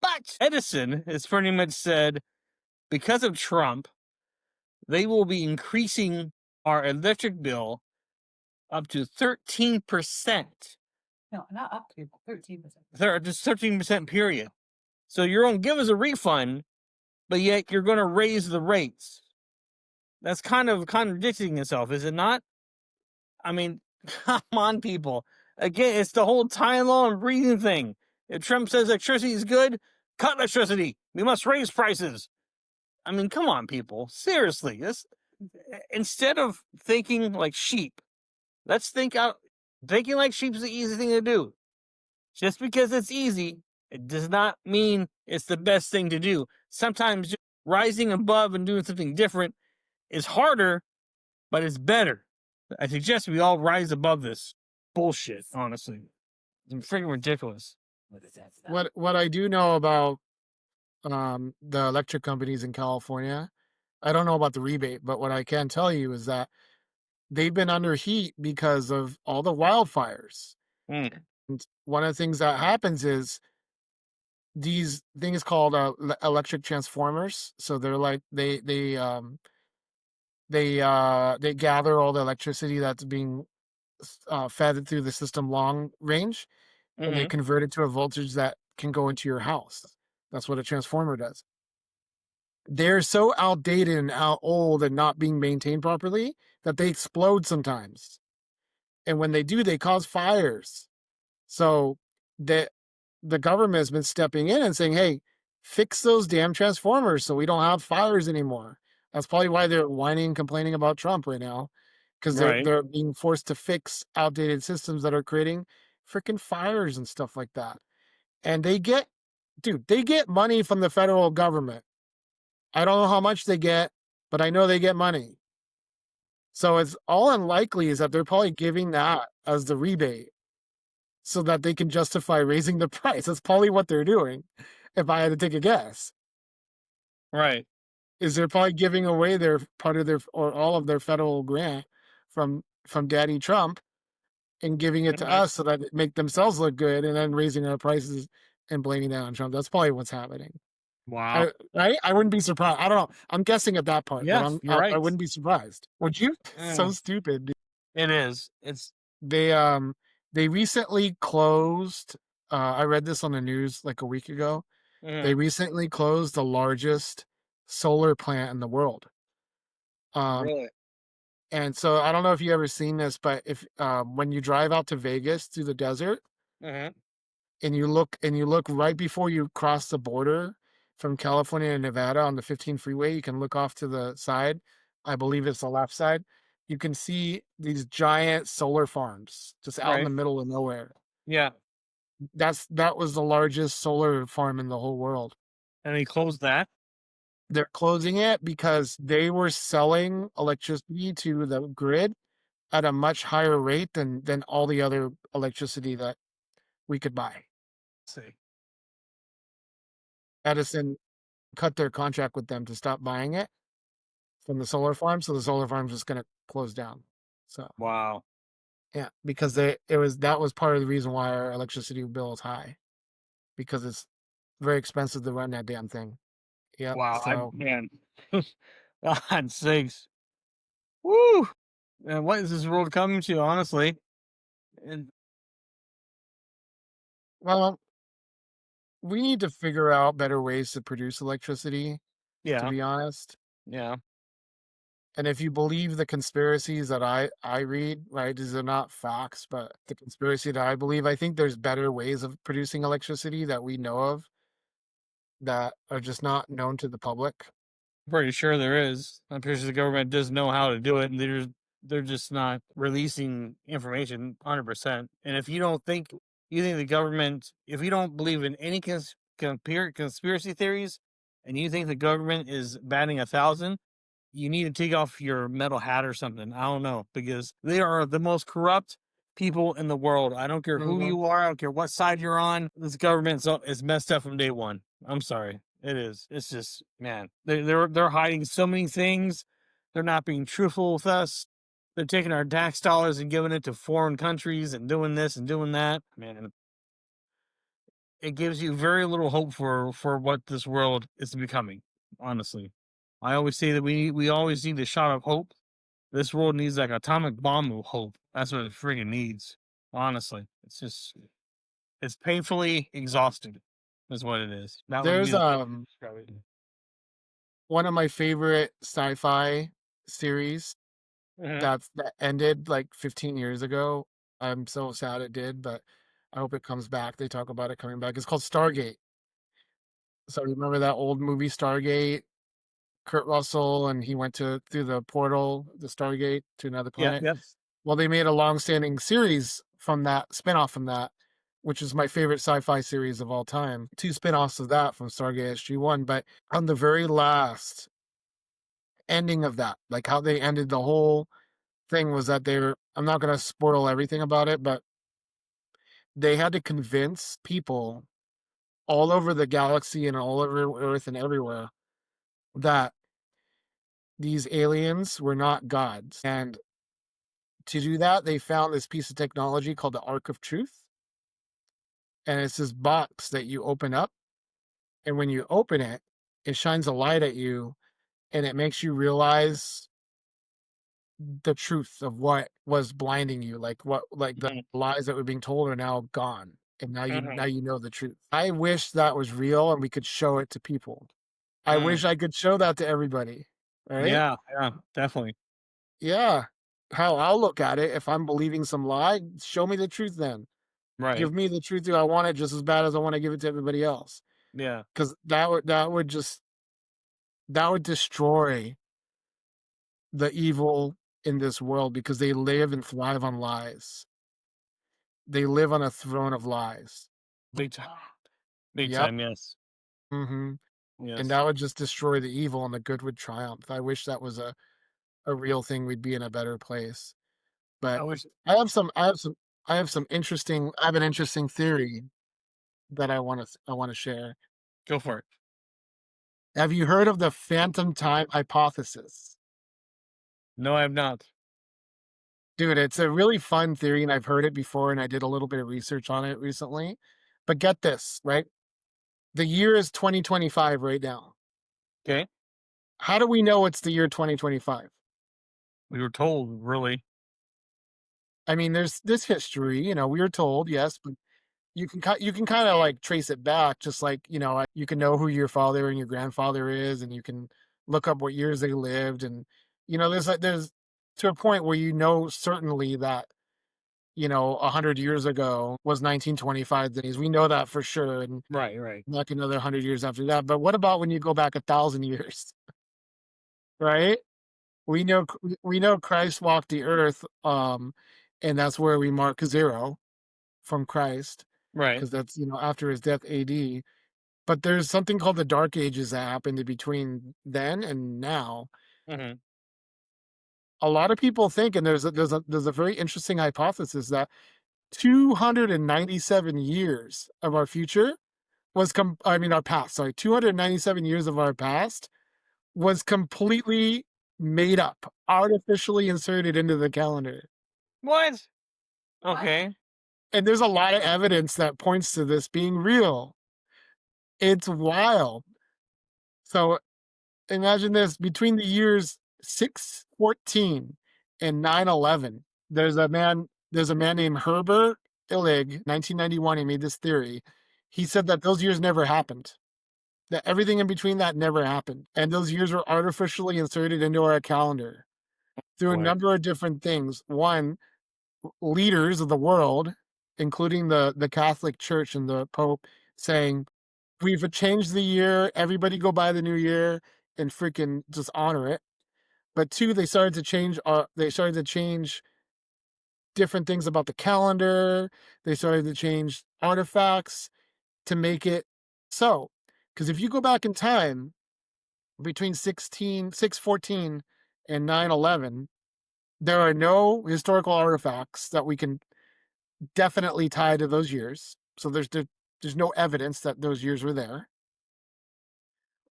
but Edison has pretty much said because of Trump, they will be increasing our electric bill up to 13%. No, not up to 13%. Just 13% period. So you're gonna give us a refund, but yet you're gonna raise the rates. That's kind of contradicting itself, is it not? I mean, come on, people. Again, it's the whole Tylenol and breathing thing. If Trump says electricity is good, cut electricity. We must raise prices. I mean, come on, people. Seriously, this instead of thinking like sheep, let's think out. Thinking like sheep is the easy thing to do. Just because it's easy, it does not mean it's the best thing to do. Sometimes just rising above and doing something different is harder, but it's better. I suggest we all rise above this bullshit, honestly. It's freaking ridiculous. What I do know about the electric companies in California, I don't know about the rebate, but what I can tell you is that they've been under heat because of all the wildfires. Mm. And one of the things that happens is these things called electric transformers. So they're like they gather all the electricity that's being fed through the system long range, and they Hmm. convert it to a voltage that can go into your house. That's what a transformer does. they're so outdated and old and not being maintained properly that they explode sometimes. And when they do, they cause fires. So the government has been stepping in and saying, hey, fix those damn transformers so we don't have fires anymore. That's probably why they're whining and complaining about Trump right now, because Right. they're being forced to fix outdated systems that are creating freaking fires and stuff like that. And they get money from the federal government. I don't know how much they get, but I know they get money. So it's all unlikely is that they're probably giving that as the rebate so that they can justify raising the price. That's probably what they're doing, if I had to take a guess. Right. Is they're probably giving away their part of their or all of their federal grant from Daddy Trump and giving it to Mhm. us so that it make themselves look good and then raising our prices and blaming that on Trump. That's probably what's happening. Wow. I wouldn't be surprised. I don't know. I'm guessing at that part, but Yes, you're right. I wouldn't be surprised. Would you? So Mm. stupid. Dude. It is. It's They recently closed. I read this on the news like a week ago. They mhm. recently closed the largest solar plant in the world. Really. And so I don't know if you ever seen this, but if when you drive out to Vegas through the desert Mhm. and you look right before you cross the border from California to Nevada on the 15 freeway, you can look off to the side. I believe it's the left side. You can see these giant solar farms just out in the Right. middle of nowhere. Yeah. That was the largest solar farm in the whole world. And he closed that. They're closing it because they were selling electricity to the grid at a much higher rate than all the other electricity that we could buy. Let's see. Edison cut their contract with them to stop buying it from the solar farm, so the solar farm's just gonna close down. So Wow. yeah, because that was part of the reason why our electricity bill is high, because it's very expensive to run that damn thing. Yep. Wow. So Man. God sakes. Woo. And what is this world coming to, honestly? And well, we need to figure out better ways to produce electricity, to yeah. be honest. Yeah. And if you believe the conspiracies that I read, right, these are not facts, but the conspiracy that I believe, I think there's better ways of producing electricity that we know of that are just not known to the public. Pretty sure there is. I'm pretty sure the government does know how to do it, and they're just not releasing information 100%. And if you think the government, if you don't believe in any conspiracy theories, and you think the government is batting 1,000, you need to take off your metal hat or something. I don't know, because they are the most corrupt people in the world. I don't care who Mhm. you are. I don't care what side you're on. This government is messed up from day one. I'm sorry. It is. It's just, man, they're hiding so many things. They're not being truthful with us. They're taking our tax dollars and giving it to foreign countries and doing this and doing that. Man, it gives you very little hope for what this world is becoming. Honestly, I always say that we always need a shot of hope. This world needs like atomic bomb of hope. That's what it friggin' needs. Honestly, it's painfully exhausted. Is what it is. That would be There's the best way to describe it. one of my favorite sci-fi series Mhm. that ended like 15 years ago. I'm so sad it did, but I hope it comes back. They talk about it coming back. It's called Stargate. So remember that old movie Stargate? Kurt Russell and he went to through the portal, the Stargate to another Yeah. planet. Yep. Well, they made a long-standing series from that, spinoff from that, which is my favorite sci-fi series of all time. Two spin-offs of that from Stargate SG-1, but on the very last ending of that, like how they ended the whole thing was that I'm not going to spoil everything about it, but they had to convince people all over the galaxy and all over Earth and everywhere that these aliens were not gods. And to do that, they found this piece of technology called the Ark of Truth. And it's this box that you open up. And when you open it, it shines a light at you and it makes you realize the truth of what was blinding you, like the Mhm. lies that were being told are now gone. And now Mhm. you know the truth. I wish that was real and we could show it to people. I wish I could show that to everybody, right? Yeah, yeah, definitely. Yeah. How I'll look at it, if I'm believing some lie, show me the truth then. Right. Give me the truth too. I want it just as bad as I want to give it to everybody else. Yeah. Because that would destroy the evil in this world because they live and thrive on lies. They live on a throne of lies. Big time. Big Yep. time, yes. Hmm. And Yes. that would just destroy the evil and the good would triumph. I wish that was a real thing. We'd be in a better place. I But wish I have an interesting theory that I want to share. go for it. Have you heard of the phantom time hypothesis? No, I have not. Dude, it's a really fun theory and I've heard it before and I did a little bit of research on it recently. But get this, right? The year is 2025 right now. Okay. How do we know it's the year 2025? We were told, really. I mean, there's this history, we were told, yes, but you can kind of like trace it back, just like you can know who your father and your grandfather is, and you can look up what years they lived, and there's to a point where certainly that 100 years ago was 1925 days. We know that for sure, and Right, right. like another 100 years after that. But what about when you go back 1,000 years, right? We know Christ walked the earth, and that's where we mark zero from Christ Right. because that's after his death AD. But there's something called the Dark Ages that happened in between then and now. Hmm. A lot of people think, and there's a very interesting hypothesis that 297 years of our future our past. Sorry, 297 years of our past was completely made up, artificially inserted into the calendar. What? What? Okay. And there's a lot of evidence that points to this being real. It's wild. So imagine this, between the years 614 and 911, there's a man named Herbert Illig, 1991, he made this theory. He said that those years never happened. That everything in between that never happened. And those years were artificially inserted into our calendar through a Boy. number of different things. One, leaders of the world, including the Catholic Church and the Pope, saying, we've changed the year, everybody go by the new year and freaking just honor it. But two, they started to change different things about the calendar. They started to change artifacts to make it so. Because if you go back in time between 614 and 911, there are no historical artifacts that we can definitely tie to those years. So there's no evidence that those years were there.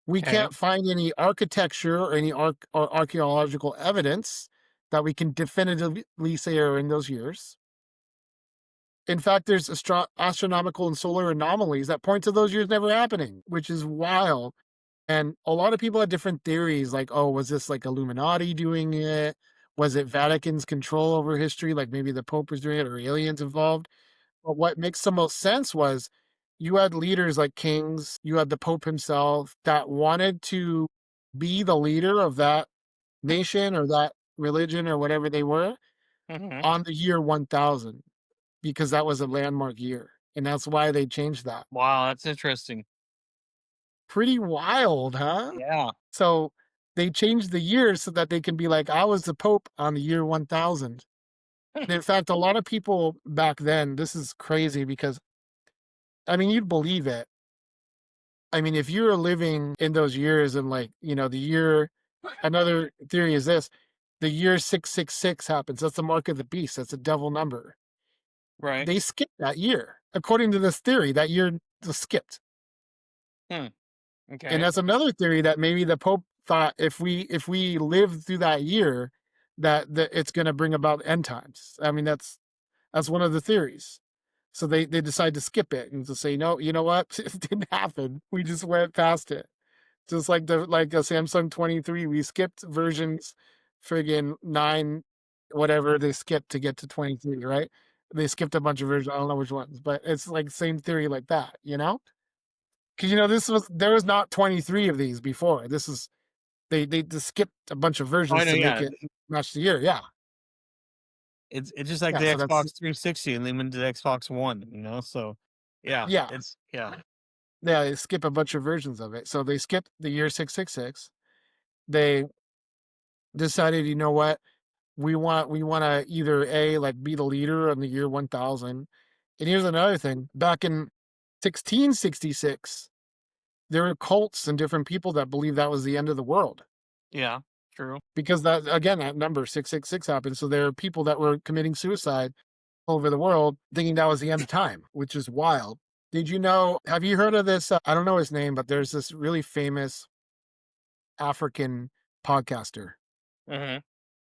We Okay. can't find any architecture or any or archaeological evidence that we can definitively say are in those years. In fact, there's astronomical and solar anomalies that point to those years never happening, which is wild. And a lot of people had different theories, like, oh, was this like Illuminati doing it? Was it Vatican's control over history? Like maybe the Pope was doing it or aliens involved? But what makes the most sense was you had leaders like kings, you had the Pope himself that wanted to be the leader of that nation or that religion or whatever they were Hmm. on the year 1000 because that was a landmark year. And that's why they changed that. Wow, that's interesting. Pretty wild, huh? Yeah. So they changed the year so that they can be like, I was the Pope on the year 1000. In fact, a lot of people back then, this is crazy because, I mean, you'd believe it. I mean, if you were living in those years and like, another theory is this, the year 666 happens. That's the mark of the beast. That's a devil number. Right. They skipped that year. According to this theory, that year was skipped. And Okay. that's another theory that maybe the Pope thought if we live through that year, that it's going to bring about end times. I mean, that's one of the theories. So they decide to skip it and to say, no, you know what? It didn't happen. We just went past it. Just like a Samsung 23, we skipped versions friggin' 9, whatever they skipped to get to 23, right? They skipped a bunch of versions. I don't know which ones, but it's like same theory like that, you know? because there was not 23 of these before. This is they just skipped a bunch of versions know, to make yeah. it match the year. Yeah, It's just like yeah. the So that's Xbox 360 and then went to the Xbox One, So yeah, yeah, it's yeah. yeah. They skip a bunch of versions of it. So they skipped the year 666. They decided, you know what? We want to either like be the leader in the year 1000. And here's another thing: back in 1666, there were cults and different people that believed that was the end of the world. Yeah, true. Because that again, that number 666 happened. So there are people that were committing suicide all over the world thinking that was the end of time, which is wild. Did you know? Have you heard of this? I don't know his name, but there's this really famous African podcaster, Hmm.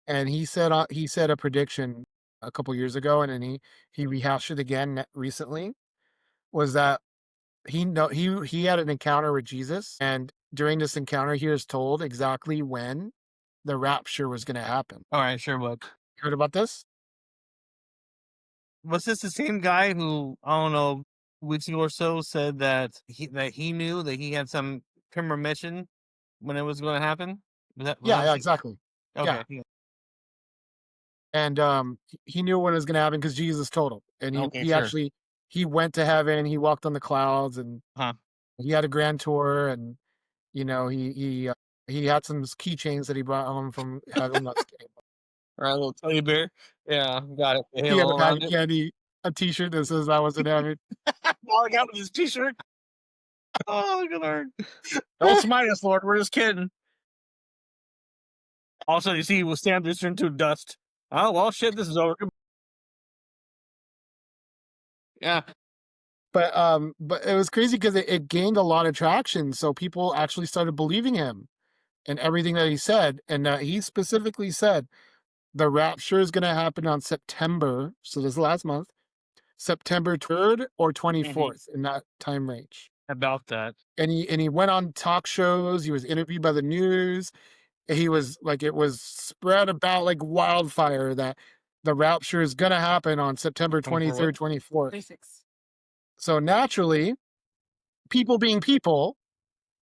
and he said a prediction a couple years ago, and then he rehashed it again recently. Was that he had an encounter with Jesus, and during this encounter, he was told exactly when the rapture was going to happen. All right, sure, but Heard about this? was this the same guy who I don't know weeks ago or so said that he knew that he had some premonition when it was going to happen? Was Yeah, that yeah, exactly. okay? Yeah. And he knew when it was going to happen because Jesus told him. And Okay, he sure. actually he went to heaven. He walked on the clouds, and Huh? he had a grand tour. And he had some keychains that he brought home from heaven. Or a little teddy bear? Yeah, got it. The He had halo around it. a T-shirt that says "I was in heaven." Walking out with his T-shirt. Oh, good Lord! Don't smite us, Lord. We're just kidding. Also, you see, we'll stand this into dust. Oh well, shit. This is over. Yeah. But it was crazy because it gained a lot of traction. So people actually started believing him and everything that he said. And he specifically said the rapture is going to happen on September. So this is last month, September 3rd or 24th in that time range. About that. And he went on talk shows. He was interviewed by the news. He was like, it was spread about like wildfire that the rapture is going to happen on September 23rd, 24th. 36. So naturally, people being people,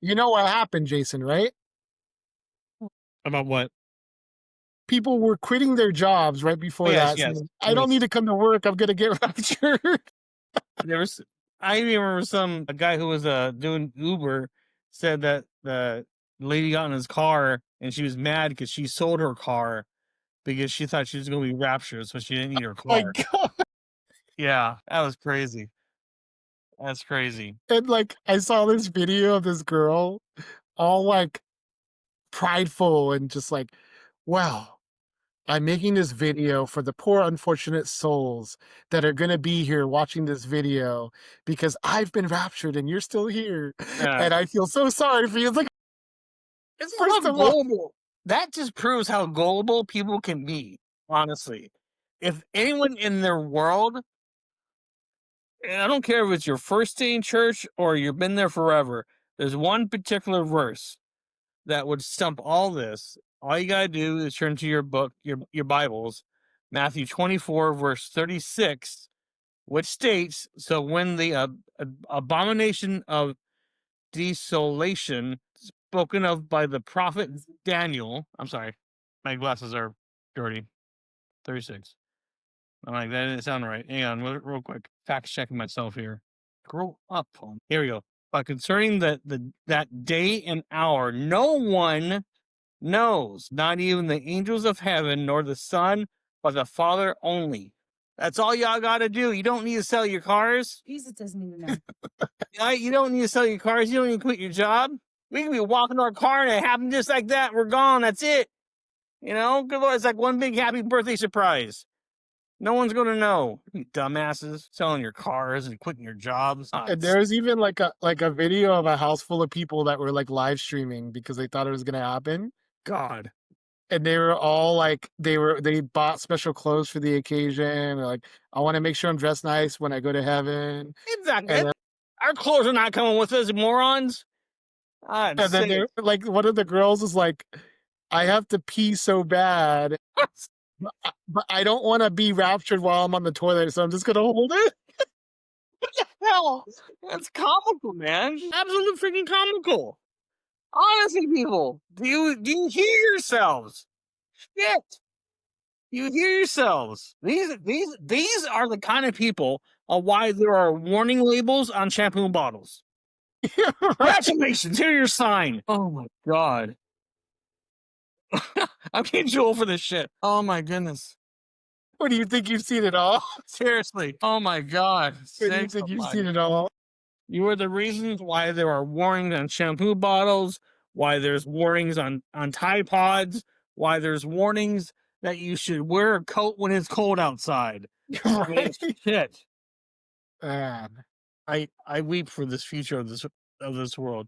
you know what happened, Jason, right? About what? People were quitting their jobs right before that. Yes. Saying, I don't need to come to work. I'm going to get raptured. There was. I even remember a guy who was doing Uber said that the lady got in his car and she was mad because she sold her car because she thought she was going to be raptured, so she didn't need her My car. God. Yeah, that was crazy. That's crazy. And like, I saw this video of this girl all like prideful and just like, wow. I'm making this video for the poor, unfortunate souls that are going to be here watching this video because I've been raptured and you're still here. Yeah. And I feel so sorry for you. It's like, It's first how of all, gullible. That just proves how gullible people can be, honestly. If anyone in their world, and I don't care if it's your first day in church or you've been there forever, there's one particular verse that would stump all this. All you gotta do is turn to your book, your Bibles, Matthew 24, verse 36, which states, so when the abomination of desolation spoken of by the prophet Daniel, I'm sorry, my glasses are dirty. 36. I'm like, that didn't sound right. Hang on, real quick. Fact checking myself here. Grow up, phone. Here we go. But concerning that day and hour, no one knows, not even the angels of heaven, nor the Son, but the Father only. That's all y'all got to do. You don't need to sell your cars. Jesus doesn't even know. You don't need to sell your cars. You don't need to quit your job. We can be walking our car and it happened just like that. We're gone. That's it. Good Lord, it's like one big happy birthday surprise. No one's going to know. You dumbasses selling your cars and quitting your jobs. and there was even like a video of a house full of people that were like live streaming because they thought it was going to happen. God. And they were all like, they bought special clothes for the occasion. They're like, I want to make sure I'm dressed nice when I go to heaven. Exactly. And Our clothes are not coming with us, morons. and then they're like, one of the girls is like, I have to pee so bad, but I don't want to be raptured while I'm on the toilet, so I'm just gonna hold it. Hell, that's comical, man. Absolutely freaking comical. Honestly, people, do you hear yourselves? Shit. You hear yourselves. These are the kind of people of why there are warning labels on shampoo bottles. Right. Congratulations, here's your sign. Oh my god. I'm getting too old for this shit. Oh my goodness. What do you think you've seen it all? Seriously. Oh my god. What do you Sakes think you've alive. seen it all? You are the reasons why there are warnings on shampoo bottles, why there's warnings on Tide Pods, why there's warnings that you should wear a coat when it's cold outside. I mean, Right? shit. Man. I weep for this future of this world.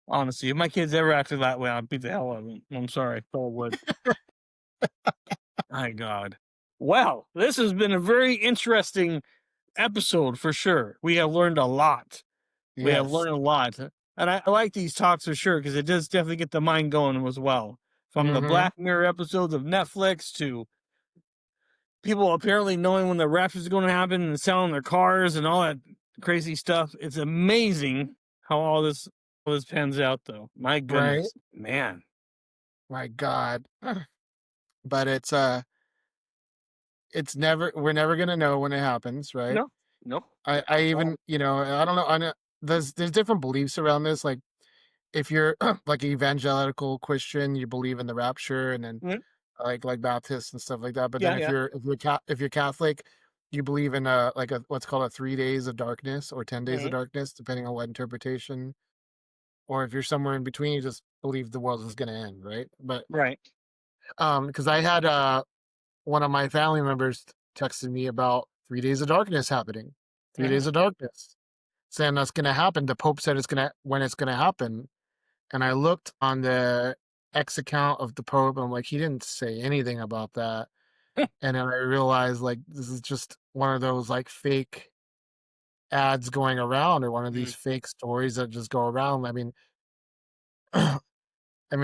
Honestly, if my kids ever acted that way, I'd beat the hell out of them. I'm sorry, Thor would. My God. Well, this has been a very interesting episode for sure. We have learned a lot. We have Yes. learned a lot, and I like these talks for sure because it does definitely get the mind going as well. From the Mhm. Black Mirror episodes of Netflix to people apparently knowing when the rapture is going to happen and selling their cars and all that crazy stuff. It's amazing how all this pans out, though. My Right? goodness, man. My God. But it's never we're never gonna know when it happens, right? No, nope. I even, I don't know, I know there's different beliefs around this. Like if you're like evangelical Christian, you believe in the rapture, and then Mhm. like Baptists and stuff like that. But then Yeah, if yeah. you're Catholic, you believe in like a what's called a 3 days of darkness or 10 days of Mhm. darkness, depending on what interpretation. Or if you're somewhere in between, you just believe the world is gonna end, right? But Right. because I had one of my family members texted me about 3 days of darkness happening. 3 days Mhm. of darkness. Saying that's gonna happen. The Pope said when it's gonna happen. And I looked on the X account of the Pope, and I'm like, he didn't say anything about that. And then I realized like this is just one of those like fake ads going around, or one of these Mhm. fake stories that just go around. I mean,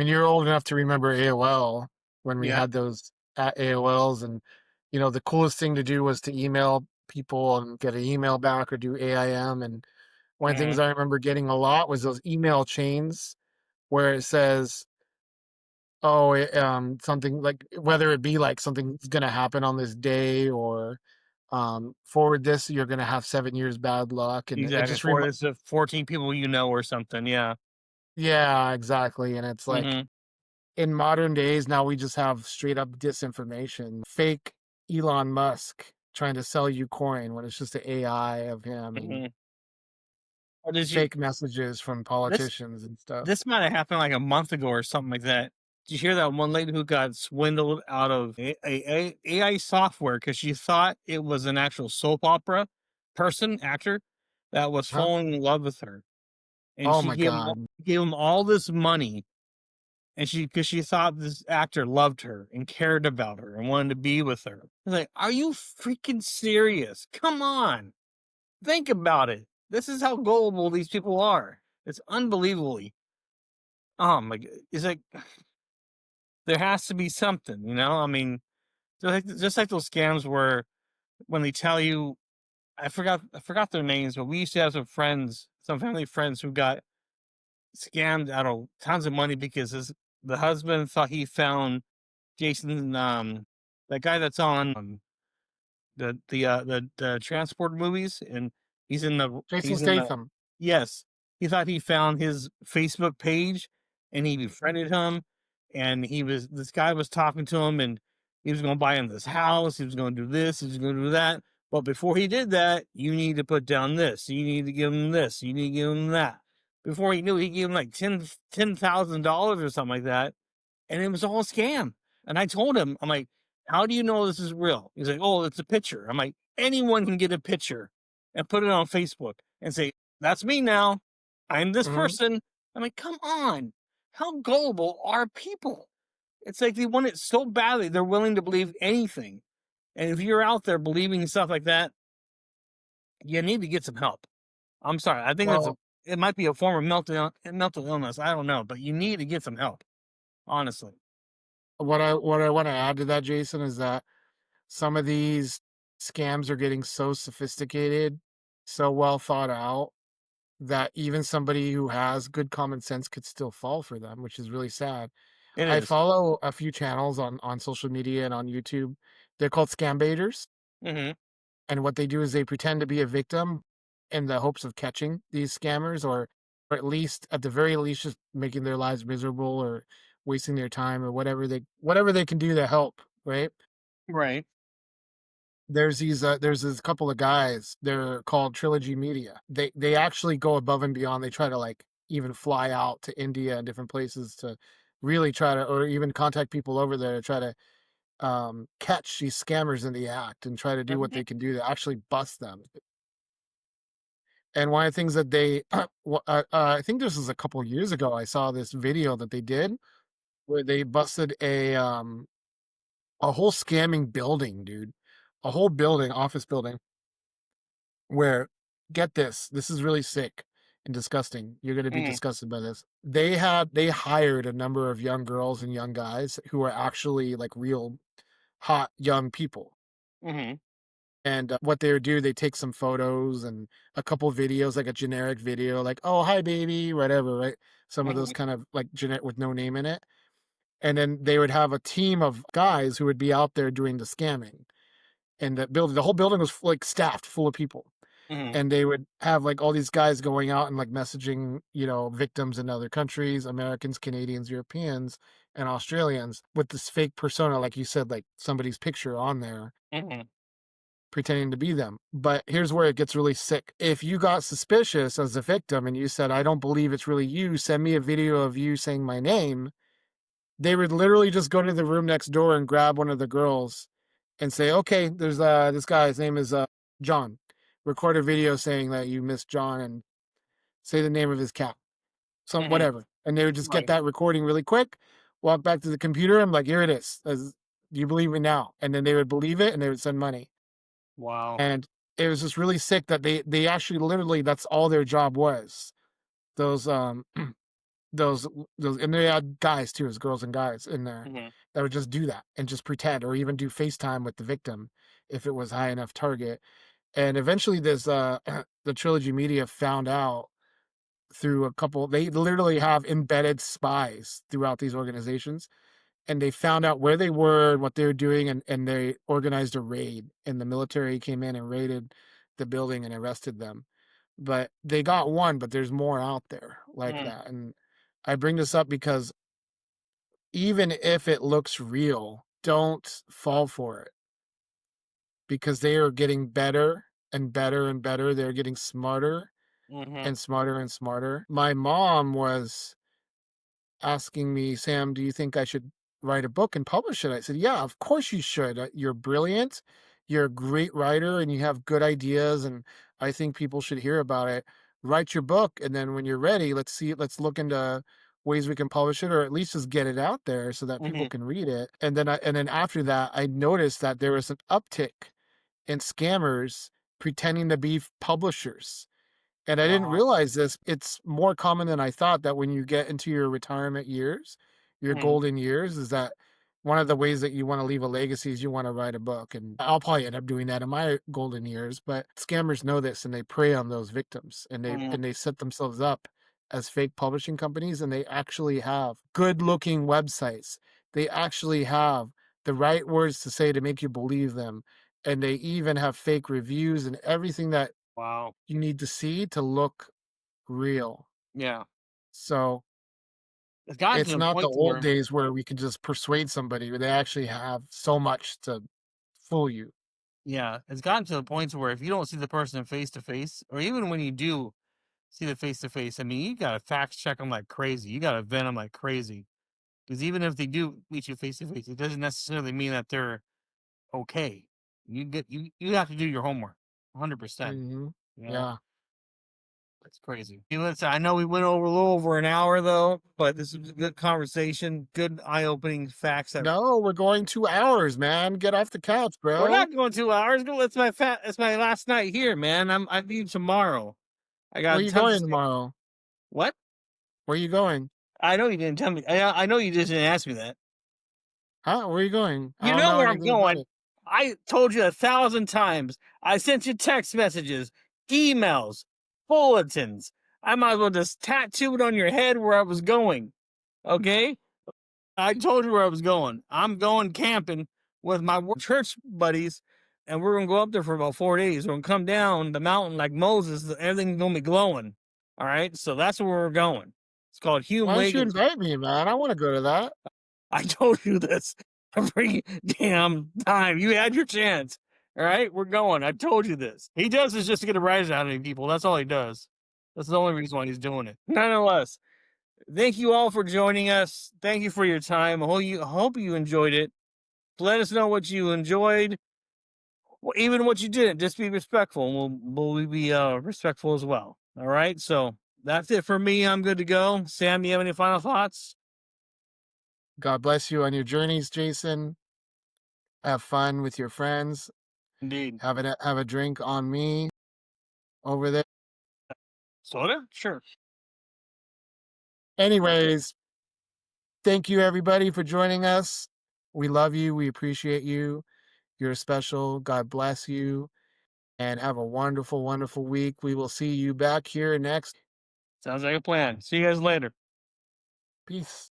you're old enough to remember AOL when we Yeah. had those at AOLs, and the coolest thing to do was to email people and get an email back or do AIM. And one of the things Mhm. I remember getting a lot was those email chains where it says, oh, something like whether it be like something's gonna happen on this day, or forward this, you're gonna have 7 years bad luck, and it Exactly. just For this, 14 people you know or something. Yeah. yeah, exactly. And it's like Mhm. in modern days now we just have straight up disinformation, fake Elon Musk trying to sell you coin when it's just an AI of him, and Mhm. Or did you fake messages from this politicians and stuff. This might have happened like a month ago or something like that. Did you hear that one lady who got swindled out of AI software because she thought it was an actual soap opera actor that was Huh? falling in love with her, and Oh she my God. gave him all this money, and because she thought this actor loved her and cared about her and wanted to be with her. I was like, are you freaking serious? Come on, think about it. This is how gullible these people are. It's unbelievably. Oh my god! It's like there has to be something, you know? I mean, just like those scams where when they tell you, I forgot their names, but we used to have some family friends who got scammed out of tons of money because the husband thought he found Jason, that guy that's on the transport movies, and Jason he's in the Statham. yes, he thought he found his Facebook page, and he befriended him, and this guy was talking to him, and he was going to buy him this house, he was going to do this, he was going to do that, but before he did that, you need to put down this, you need to give him this, you need to give him that. Before he knew it, he gave him like $10,000 or something like that, and it was all a scam. And I told him, I'm like, how do you know this is real? He's like, oh, it's a picture. I'm like, anyone can get a picture and put it on Facebook and say, that's me now. I'm this Mhm. person. I'm like, come on. How gullible are people? It's like they want it so badly, they're willing to believe anything. And if you're out there believing stuff like that, you need to get some help. I'm sorry. I think Well, it might be a form of mental illness. I don't know, but you need to get some help, honestly. what I want to add to that, Jason, is that some of these scams are getting so sophisticated so well thought out that even somebody who has good common sense could still fall for them, which is really sad. It I is. follow a few channels on social media and on YouTube. They're called scam baiters, Mm-hmm. and what they do is they pretend to be a victim in the hopes of catching these scammers, or at least, at the very least, just making their lives miserable or wasting their time or whatever they can do to help, right? Right. There's this couple of guys, they're called Trilogy Media. They actually go above and beyond. They try to like even fly out to India and different places to really try to, or even contact people over there to try to catch these scammers in the act and try to do what Mm-hmm. they can do to actually bust them. And one of the things that they, I think this was a couple of years ago, I saw this video that they did where they busted a whole scamming building, dude, a whole building, office building, where, get this is really sick and disgusting. You're gonna be Mm-hmm. disgusted by this. They hired a number of young girls and young guys who are actually like real hot young people. Mm-hmm. And what they would do, they take some photos and a couple videos, like a generic video, like "Oh, hi, baby," whatever, right? Some of those Mm-hmm. kind of like generic with no name in it. And then they would have a team of guys who would be out there doing the scamming. And the whole building was like staffed full of people. Mm-hmm. And they would have like all these guys going out and like messaging, victims in other countries, Americans, Canadians, Europeans, and Australians with this fake persona, like you said, like somebody's picture on there Mm-hmm. pretending to be them. But here's where it gets really sick. If you got suspicious as a victim and you said, "I don't believe it's really you, send me a video of you saying my name," they would literally just go to the room next door and grab one of the girls and say, "Okay, there's this guy, his name is John. Record a video saying that you missed John and say the name of his cat." Some Mm-hmm. whatever. And they would just get Right. that recording really quick, walk back to the computer, I'm like, "Here it is. Do you believe me now?" And then they would believe it and they would send money. Wow. And it was just really sick that they actually literally, that's all their job was. Those those those, and they had guys too, as girls and guys in there Mm-hmm. that would just do that and just pretend, or even do FaceTime with the victim if it was high enough target. And eventually this the Trilogy Media found out through a couple, they literally have embedded spies throughout these organizations, and they found out where they were and what they were doing, and they organized a raid, and the military came in and raided the building and arrested them. But they got one, but there's more out there like Mm-hmm. that. And I bring this up because even if it looks real, don't fall for it, because they are getting better and better and better. They're getting smarter Mm-hmm. and smarter and smarter. My mom was asking me, "Sam, do you think I should write a book and publish it?" I said, "Yeah, of course you should. You're brilliant. You're a great writer and you have good ideas, and I think people should hear about it. Write your book, and then when you're ready, let's look into ways we can publish it, or at least just get it out there so that Mm-hmm. people can read it." And then after that, I noticed that there was an uptick in scammers pretending to be publishers. And I didn't Wow. realize this. It's more common than I thought that when you get into your retirement years, your Mm-hmm. golden years, is that one of the ways that you want to leave a legacy is you want to write a book. And I'll probably end up doing that in my golden years. But scammers know this and they prey on those victims, and they Mm-hmm. and they set themselves up as fake publishing companies, and they actually have good looking websites. They actually have the right words to say to make you believe them. And they even have fake reviews and everything that Wow. you need to see to look real. Yeah. So It's gotten to it's the not the point to old where, days where we can just persuade somebody, where they actually have so much to fool you. yeah, it's gotten to the point to where if you don't see the person face to face, or even when you do see the face to face, I mean, you gotta fact check them like crazy. You gotta vet them like crazy. Because even if they do meet you face to face, it doesn't necessarily mean that they're okay. You have to do your homework, 100%. Hmm. You know, Yeah. it's crazy. Hey, listen, I know we went over a little over an hour though, but this was a good conversation, good eye opening facts that No, we're going 2 hours, man. Get off the couch, we're bro. not going 2 hours. It's my last night here, man. I leave tomorrow. I Where got you tons of going stuff. tomorrow? What? Where you going? I know you didn't tell me. I know you just didn't ask me that. Huh? Where you going? I You don't know know where I'm anything about going. it. I told you 1,000 times. I sent you text messages. emails, bulletins. I might as well just tattoo it on your head where I was going. Okay? I told you where I was going. I'm going camping with my church buddies, and we're going to go up there for about 4 days. We're going to come down the mountain like Moses. Everything's going to be glowing. All right? So that's where we're going. It's called Hume Why don't Lake. you invite me, man? I want to go to that. I told you this every damn time. You had your chance. All right, we're going. I told you this. He does this just to get a rise out of people. That's all he does. That's the only reason why he's doing it. Nonetheless, thank you all for joining us. Thank you for your time. I hope you enjoyed it. Let us know what you enjoyed, even what you didn't. Just be respectful, and we'll be respectful as well. All right, so that's it for me. I'm good to go. Sam, do you have any final thoughts? God bless you on your journeys, Jason. Have fun with your friends. Indeed. Have a drink on me over there. Soda? Sure. Anyways, thank you everybody for joining us. We love you. We appreciate you. You're special. God bless you. And have a wonderful, wonderful week. We will see you back here next. Sounds like a plan. See you guys later. Peace.